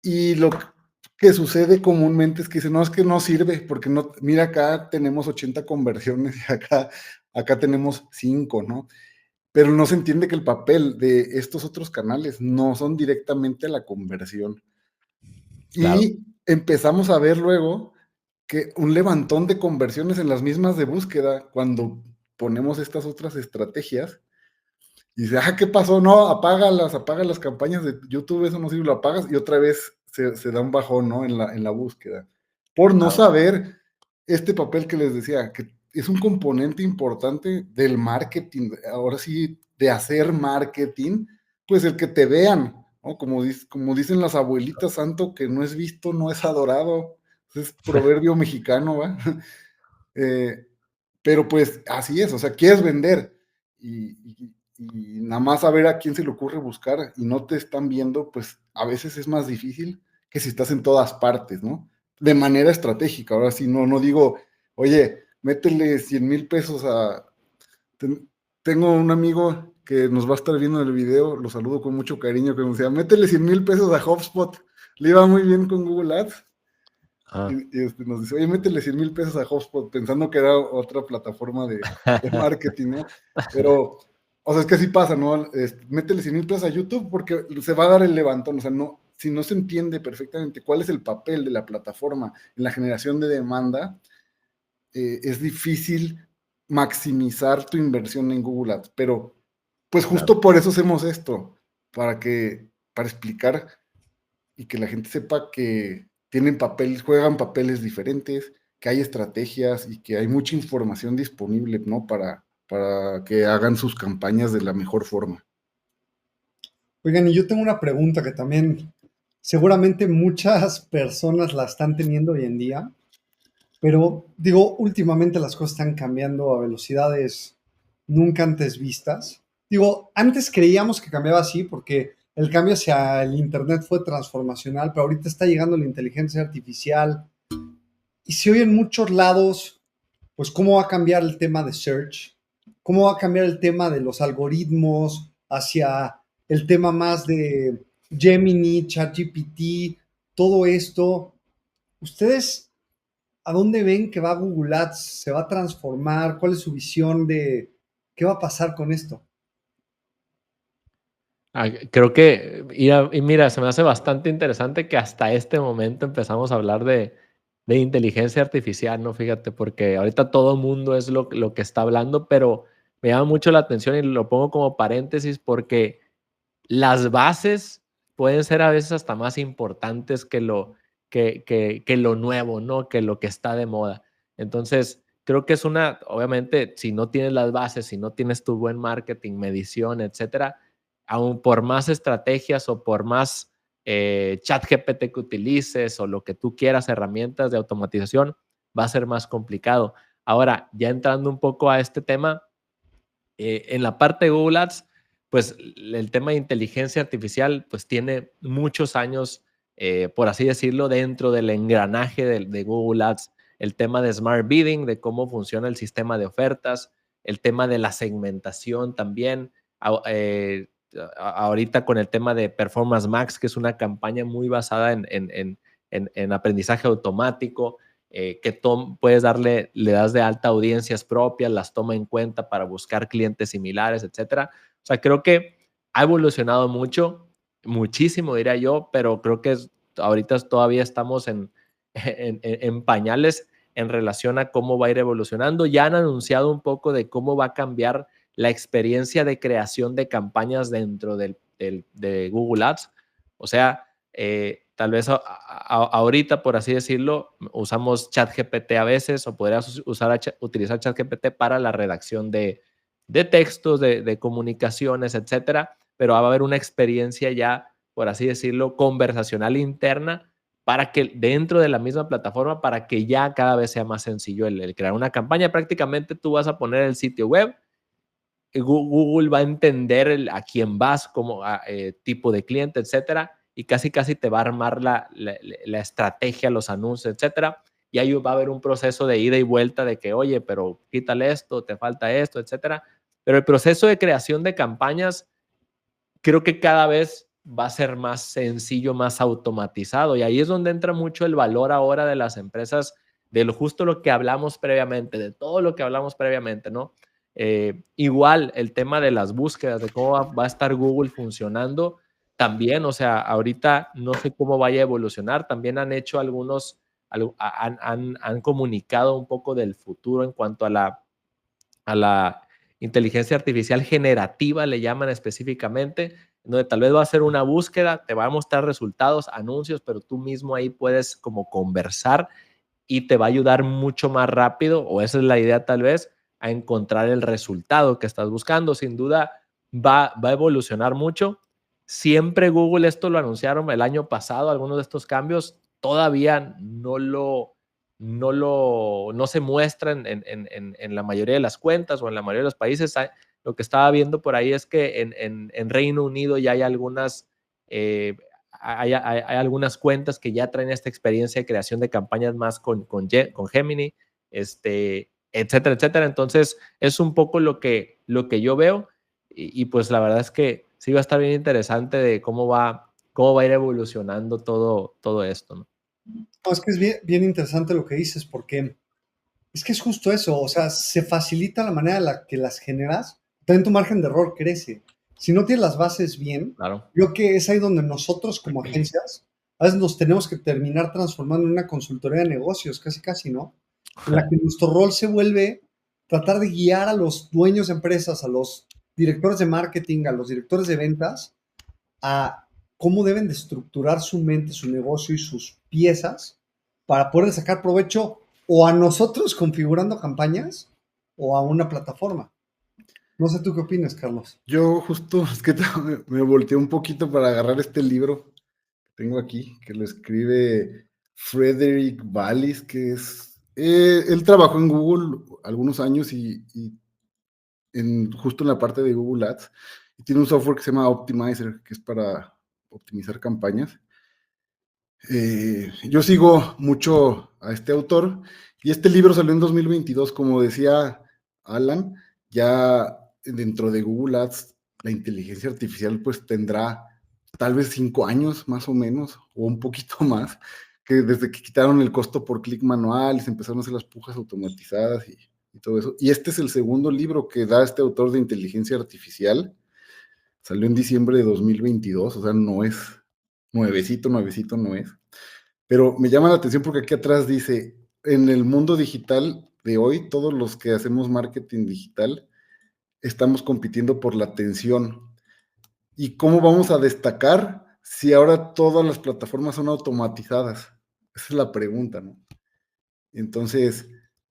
Y lo que sucede comúnmente es que dicen, no, es que no sirve, porque no, mira, acá tenemos 80 conversiones y acá tenemos 5, ¿no? Pero no se entiende que el papel de estos otros canales no son directamente la conversión. Claro. Y empezamos a ver luego que un levantón de conversiones en las mismas de búsqueda cuando ponemos estas otras estrategias. Y dice, ¿qué pasó? No, apaga las campañas de YouTube, eso no sirve, lo apagas y otra vez se da un bajón, ¿no? En la búsqueda. Por no Claro. saber este papel que les decía, que es un componente importante del marketing, ahora sí, de hacer marketing, pues el que te vean, ¿no? Como dicen las abuelitas, santo que no es visto, no es adorado. Es proverbio mexicano, ¿va? Eh, pero pues así es, o sea, quieres vender y nada más a ver a quién se le ocurre buscar y no te están viendo, pues a veces es más difícil que si estás en todas partes, ¿no? De manera estratégica. Ahora sí, no digo, oye, métele 100,000 pesos a... Tengo un amigo que nos va a estar viendo en el video, lo saludo con mucho cariño, que nos decía, métele 100,000 pesos a HubSpot, le iba muy bien con Google Ads. Ah. Y nos dice, oye, métele 100,000 pesos a HubSpot, pensando que era otra plataforma de marketing, ¿no? Pero, o sea, es que así pasa, ¿no? Métele 100,000 pesos a YouTube porque se va a dar el levantón, o sea, no, si no se entiende perfectamente cuál es el papel de la plataforma en la generación de demanda, es difícil maximizar tu inversión en Google Ads, pero pues Claro. justo por eso hacemos esto, para explicar y que la gente sepa que juegan papeles diferentes, que hay estrategias y que hay mucha información disponible, ¿no? Para que hagan sus campañas de la mejor forma. Oigan, y yo tengo una pregunta que también seguramente muchas personas la están teniendo hoy en día, pero digo, últimamente las cosas están cambiando a velocidades nunca antes vistas. Digo, antes creíamos que cambiaba así porque el cambio hacia el Internet fue transformacional, pero ahorita está llegando la inteligencia artificial y se oye en muchos lados, pues cómo va a cambiar el tema de search, cómo va a cambiar el tema de los algoritmos hacia el tema más de Gemini, ChatGPT, todo esto. ¿Ustedes a dónde ven que va Google Ads? ¿Se va a transformar? ¿Cuál es su visión de qué va a pasar con esto? Creo que, y mira, se me hace bastante interesante que hasta este momento empezamos a hablar de inteligencia artificial, ¿no? Fíjate, porque ahorita todo el mundo es lo que está hablando, pero me llama mucho la atención y lo pongo como paréntesis porque las bases pueden ser a veces hasta más importantes que lo nuevo, ¿no? Que lo que está de moda. Entonces, creo que es obviamente, si no tienes las bases, si no tienes tu buen marketing, medición, etcétera, aún por más estrategias o por más chat GPT que utilices o lo que tú quieras, herramientas de automatización, va a ser más complicado. Ahora, ya entrando un poco a este tema, en la parte de Google Ads, pues el tema de inteligencia artificial pues tiene muchos años, por así decirlo, dentro del engranaje de Google Ads. El tema de Smart Bidding, de cómo funciona el sistema de ofertas, el tema de la segmentación también. Ahorita con el tema de Performance Max, que es una campaña muy basada en aprendizaje automático, que puedes le das de alta audiencias propias, las toma en cuenta para buscar clientes similares, etcétera. O sea, creo que ha evolucionado mucho, muchísimo diría yo, pero creo que ahorita todavía estamos en pañales en relación a cómo va a ir evolucionando. Ya han anunciado un poco de cómo va a cambiar la experiencia de creación de campañas dentro de Google Ads. O sea, tal vez ahorita, por así decirlo, usamos ChatGPT a veces o podrías utilizar ChatGPT para la redacción de textos, de comunicaciones, etcétera, pero va a haber una experiencia ya, por así decirlo, conversacional interna para que dentro de la misma plataforma, para que ya cada vez sea más sencillo el crear una campaña. Prácticamente tú vas a poner el sitio web, Google va a entender a quién vas, como tipo de cliente, etcétera, y casi te va a armar la estrategia, los anuncios, etcétera, y ahí va a haber un proceso de ida y vuelta de que, oye, pero quítale esto, te falta esto, etcétera. Pero el proceso de creación de campañas creo que cada vez va a ser más sencillo, más automatizado, y ahí es donde entra mucho el valor ahora de las empresas, de justo lo que hablamos previamente, de todo lo que hablamos previamente, ¿no? Igual el tema de las búsquedas, de cómo va a estar Google funcionando también, o sea, ahorita no sé cómo vaya a evolucionar, también han hecho han comunicado un poco del futuro en cuanto a la inteligencia artificial generativa, le llaman específicamente, donde tal vez va a ser una búsqueda, te va a mostrar resultados, anuncios, pero tú mismo ahí puedes como conversar y te va a ayudar mucho más rápido, o esa es la idea tal vez, a encontrar el resultado que estás buscando. Sin duda va a evolucionar mucho. Siempre Google, esto lo anunciaron el año pasado, algunos de estos cambios todavía no se muestra en la mayoría de las cuentas o en la mayoría de los países. Lo que estaba viendo por ahí es que en Reino Unido ya hay algunas hay algunas cuentas que ya traen esta experiencia de creación de campañas más con Gemini, etcétera, etcétera. Entonces, es un poco lo que yo veo y pues la verdad es que sí va a estar bien interesante de cómo va a ir evolucionando todo esto, ¿no? No, es que es bien, bien interesante lo que dices, porque es que es justo eso, o sea, se facilita la manera en la que las generas, también tu margen de error crece. Si no tienes las bases bien, Claro. yo que es ahí donde nosotros como agencias, a veces nos tenemos que terminar transformando en una consultoría de negocios, casi, ¿no? En la que nuestro rol se vuelve tratar de guiar a los dueños de empresas, a los directores de marketing, a los directores de ventas, a cómo deben de estructurar su mente, su negocio y sus piezas para poder sacar provecho o a nosotros configurando campañas o a una plataforma. No sé tú qué opinas, Carlos. Yo justo, es que me volteé un poquito para agarrar este libro que tengo aquí, que lo escribe Frederick Wallis, que es, él trabajó en Google algunos años y justo en la parte de Google Ads, y tiene un software que se llama Optimizer, que es para optimizar campañas. Yo sigo mucho a este autor y este libro salió en 2022, como decía Alan, ya dentro de Google Ads la inteligencia artificial pues tendrá tal vez 5 años más o menos, o un poquito más, que desde que quitaron el costo por clic manual y se empezaron a hacer las pujas automatizadas y todo eso. Y este es el segundo libro que da este autor de inteligencia artificial. Salió en diciembre de 2022, o sea, no es nuevecito no es. Pero me llama la atención porque aquí atrás dice, en el mundo digital de hoy, todos los que hacemos marketing digital estamos compitiendo por la atención. ¿Y cómo vamos a destacar si ahora todas las plataformas son automatizadas? Esa es la pregunta, ¿no? Entonces,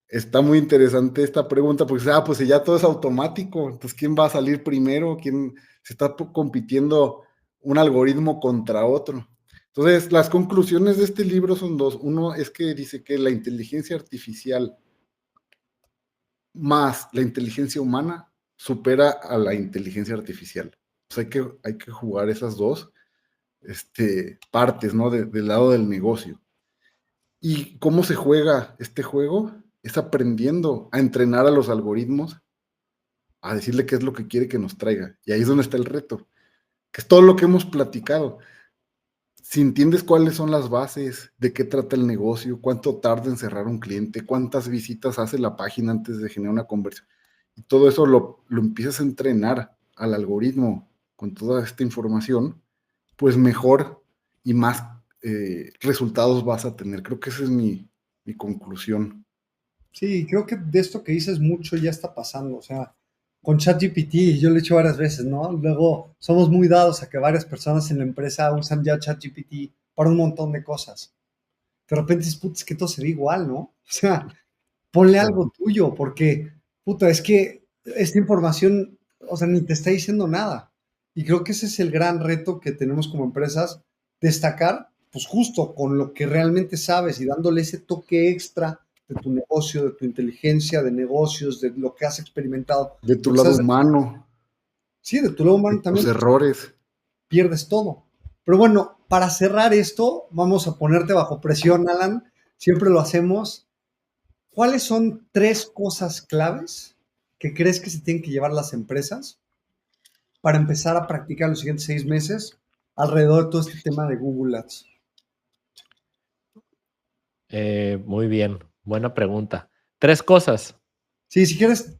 está muy interesante esta pregunta porque, pues si ya todo es automático, entonces, ¿quién va a salir primero? ¿Quién se está compitiendo un algoritmo contra otro? Entonces, las conclusiones de este libro son dos. Uno es que dice que la inteligencia artificial más la inteligencia humana supera a la inteligencia artificial. O sea, hay que jugar esas dos partes, ¿no? Del lado del negocio. ¿Y cómo se juega este juego? Es aprendiendo a entrenar a los algoritmos, a decirle qué es lo que quiere que nos traiga. Y ahí es donde está el reto, que es todo lo que hemos platicado. Si entiendes cuáles son las bases, de qué trata el negocio, cuánto tarda en cerrar un cliente, cuántas visitas hace la página antes de generar una conversión, y todo eso lo empiezas a entrenar al algoritmo con toda esta información, pues mejor y más resultados vas a tener. Creo que esa es mi conclusión. Sí, creo que de esto que dices mucho ya está pasando, o sea, con ChatGPT, yo lo he hecho varias veces, ¿no? Luego somos muy dados a que varias personas en la empresa usan ya ChatGPT para un montón de cosas. De repente dices, puta, es que todo se ve igual, ¿no? O sea, ponle algo tuyo, porque, puta, es que esta información, o sea, ni te está diciendo nada. Y creo que ese es el gran reto que tenemos como empresas, destacar, pues justo con lo que realmente sabes y dándole ese toque extra de tu negocio, de tu inteligencia de negocios, de lo que has experimentado. De tu Porque lado sabes, humano, sí, de tu lado de humano tus también errores. pierdes todo. Pero bueno, para cerrar esto, vamos a ponerte bajo presión, Alan. Siempre lo hacemos. ¿Cuáles son 3 cosas claves que crees que se tienen que llevar las empresas para empezar a practicar los siguientes 6 meses alrededor de todo este tema de Google Ads? Muy bien, buena pregunta. 3 cosas. Sí, si quieres,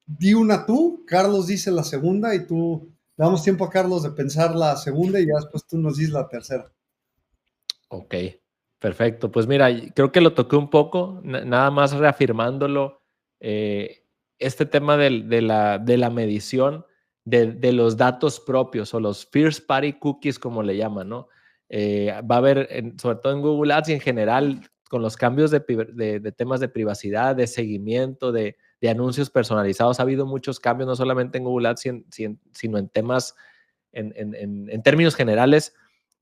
di una tú, Carlos dice la segunda y tú le damos tiempo a Carlos de pensar la segunda y ya después tú nos dices la tercera. Ok, perfecto. Pues mira, creo que lo toqué un poco, nada más reafirmándolo, este tema de la medición de los datos propios o los first party cookies, como le llaman, ¿no? Va a haber, sobre todo en Google Ads y en general, con los cambios de temas de privacidad, de seguimiento, de anuncios personalizados, ha habido muchos cambios, no solamente en Google Ads, sino en temas, en términos generales.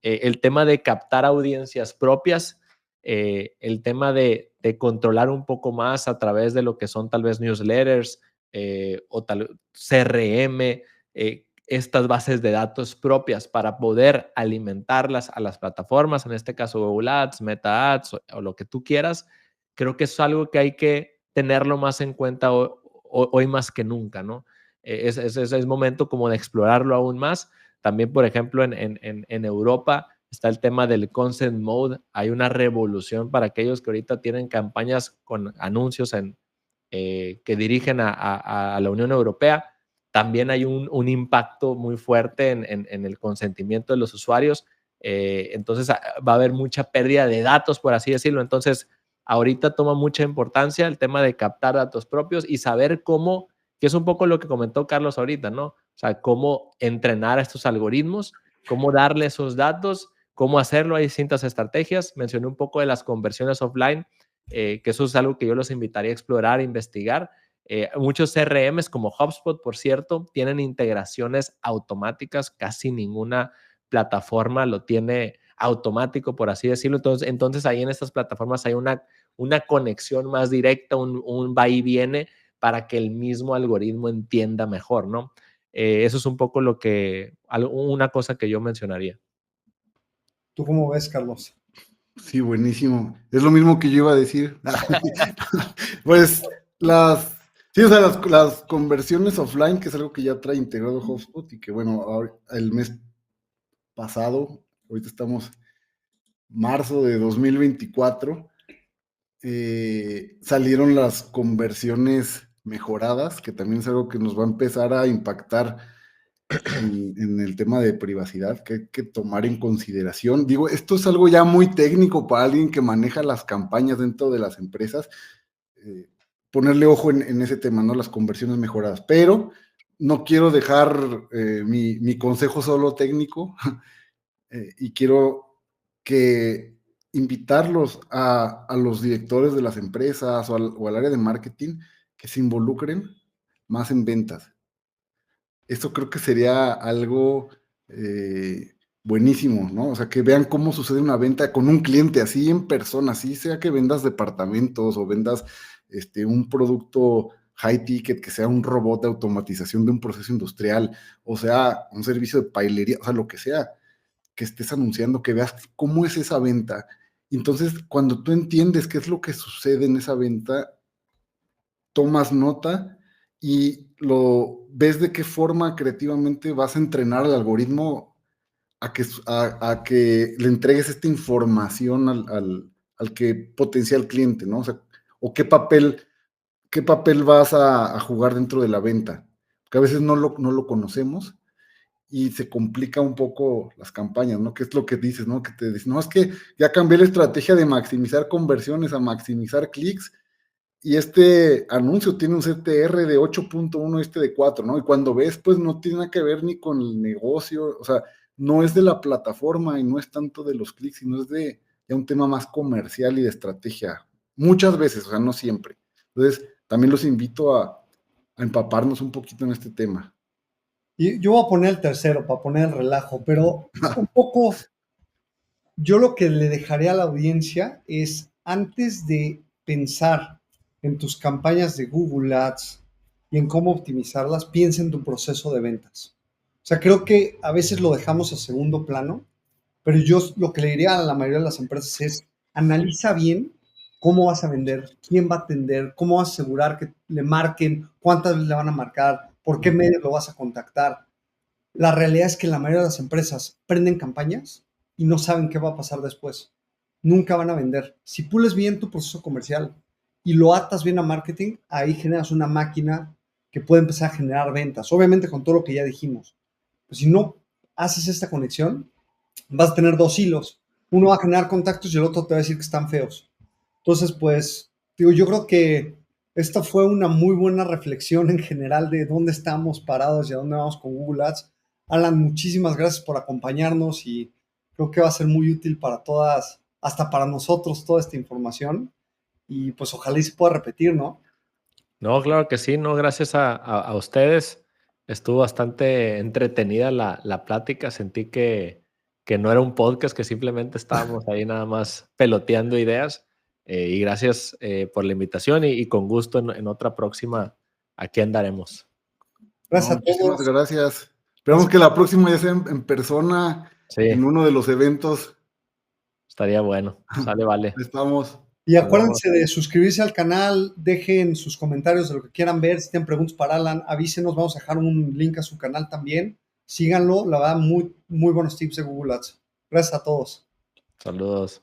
El tema de captar audiencias propias, el tema de controlar un poco más a través de lo que son tal vez newsletters o tal CRM, estas bases de datos propias para poder alimentarlas a las plataformas, en este caso Google Ads, Meta Ads o lo que tú quieras. Creo que es algo que hay que tenerlo más en cuenta hoy más que nunca, ¿no? Es momento como de explorarlo aún más. También, por ejemplo, en Europa está el tema del consent mode. Hay una revolución para aquellos que ahorita tienen campañas con anuncios que dirigen a la Unión Europea. También hay un impacto muy fuerte en el consentimiento de los usuarios. Entonces va a haber mucha pérdida de datos, por así decirlo. Entonces, ahorita toma mucha importancia el tema de captar datos propios y saber cómo, que es un poco lo que comentó Carlos ahorita, ¿no? O sea, cómo entrenar a estos algoritmos, cómo darle esos datos, cómo hacerlo. Hay distintas estrategias. Mencioné un poco de las conversiones offline, que eso es algo que yo los invitaría a explorar, a investigar. Muchos CRMs como HubSpot, por cierto, tienen integraciones automáticas. Casi ninguna plataforma lo tiene automático, por así decirlo. Entonces ahí en estas plataformas hay una conexión más directa, un va y viene para que el mismo algoritmo entienda mejor, ¿no? Eso es un poco una cosa que yo mencionaría. ¿Tú cómo ves, Carlos? Sí, buenísimo. Es lo mismo que yo iba a decir. Pues sí, o sea, las conversiones offline, que es algo que ya trae integrado HubSpot y que bueno, el mes pasado, ahorita estamos marzo de 2024, salieron las conversiones mejoradas, que también es algo que nos va a empezar a impactar en el tema de privacidad, que hay que tomar en consideración. Digo, esto es algo ya muy técnico para alguien que maneja las campañas dentro de las empresas, ponerle ojo en ese tema, ¿no? Las conversiones mejoradas, pero no quiero dejar mi consejo solo técnico y quiero que invitarlos a los directores de las empresas o al área de marketing que se involucren más en ventas. Esto creo que sería algo buenísimo, ¿no? O sea, que vean cómo sucede una venta con un cliente, así en persona, así sea que vendas departamentos o vendas un producto high ticket, que sea un robot de automatización de un proceso industrial, o sea, un servicio de pailería, o sea, lo que sea, que estés anunciando, que veas cómo es esa venta. Entonces, cuando tú entiendes qué es lo que sucede en esa venta, tomas nota y lo ves de qué forma creativamente vas a entrenar al algoritmo a que le entregues esta información al que potencial cliente, ¿no? O sea, o qué papel vas a jugar dentro de la venta. Porque a veces no lo conocemos y se complica un poco las campañas, ¿no? ¿Qué es lo que dices, no? Que te dicen, no, es que ya cambié la estrategia de maximizar conversiones a maximizar clics y este anuncio tiene un CTR de 8.1, este de 4, ¿no? Y cuando ves, pues no tiene nada que ver ni con el negocio, o sea, no es de la plataforma y no es tanto de los clics, sino es de ya un tema más comercial y de estrategia. Muchas veces, o sea, no siempre. Entonces, también los invito a empaparnos un poquito en este tema. Y yo voy a poner el tercero para poner el relajo, pero un poco, yo lo que le dejaría a la audiencia es, antes de pensar en tus campañas de Google Ads y en cómo optimizarlas, piensa en tu proceso de ventas. O sea, creo que a veces lo dejamos a segundo plano, pero yo lo que le diría a la mayoría de las empresas es, analiza bien cómo vas a vender, quién va a atender, cómo vas a asegurar que le marquen, cuántas veces le van a marcar, por qué medios lo vas a contactar. La realidad es que la mayoría de las empresas prenden campañas y no saben qué va a pasar después. Nunca van a vender. Si pules bien tu proceso comercial y lo atas bien a marketing, ahí generas una máquina que puede empezar a generar ventas. Obviamente con todo lo que ya dijimos. Pues si no haces esta conexión, vas a tener dos hilos. Uno va a generar contactos y el otro te va a decir que están feos. Entonces, pues, digo, yo creo que esta fue una muy buena reflexión en general de dónde estamos parados y a dónde vamos con Google Ads. Alan, muchísimas gracias por acompañarnos y creo que va a ser muy útil para todas, hasta para nosotros, toda esta información. Y pues ojalá y se pueda repetir, ¿no? No, claro que sí, no, gracias a ustedes. Estuvo bastante entretenida la plática. Sentí que no era un podcast, que simplemente estábamos ahí nada más peloteando ideas. Y gracias por la invitación y con gusto en otra próxima aquí andaremos. No, Gracias a muchísimas todos. gracias. Esperamos Gracias. que la próxima ya sea en persona, en Sí, uno de los eventos. estaría bueno. Sale, vale. Estamos. Y Nos vemos. acuérdense de suscribirse al canal, dejen sus comentarios de lo que quieran ver, si tienen preguntas para Alan, avísenos, vamos a dejar un link a su canal también. Síganlo, la verdad, muy, muy buenos tips de Google Ads. Gracias a todos. Saludos.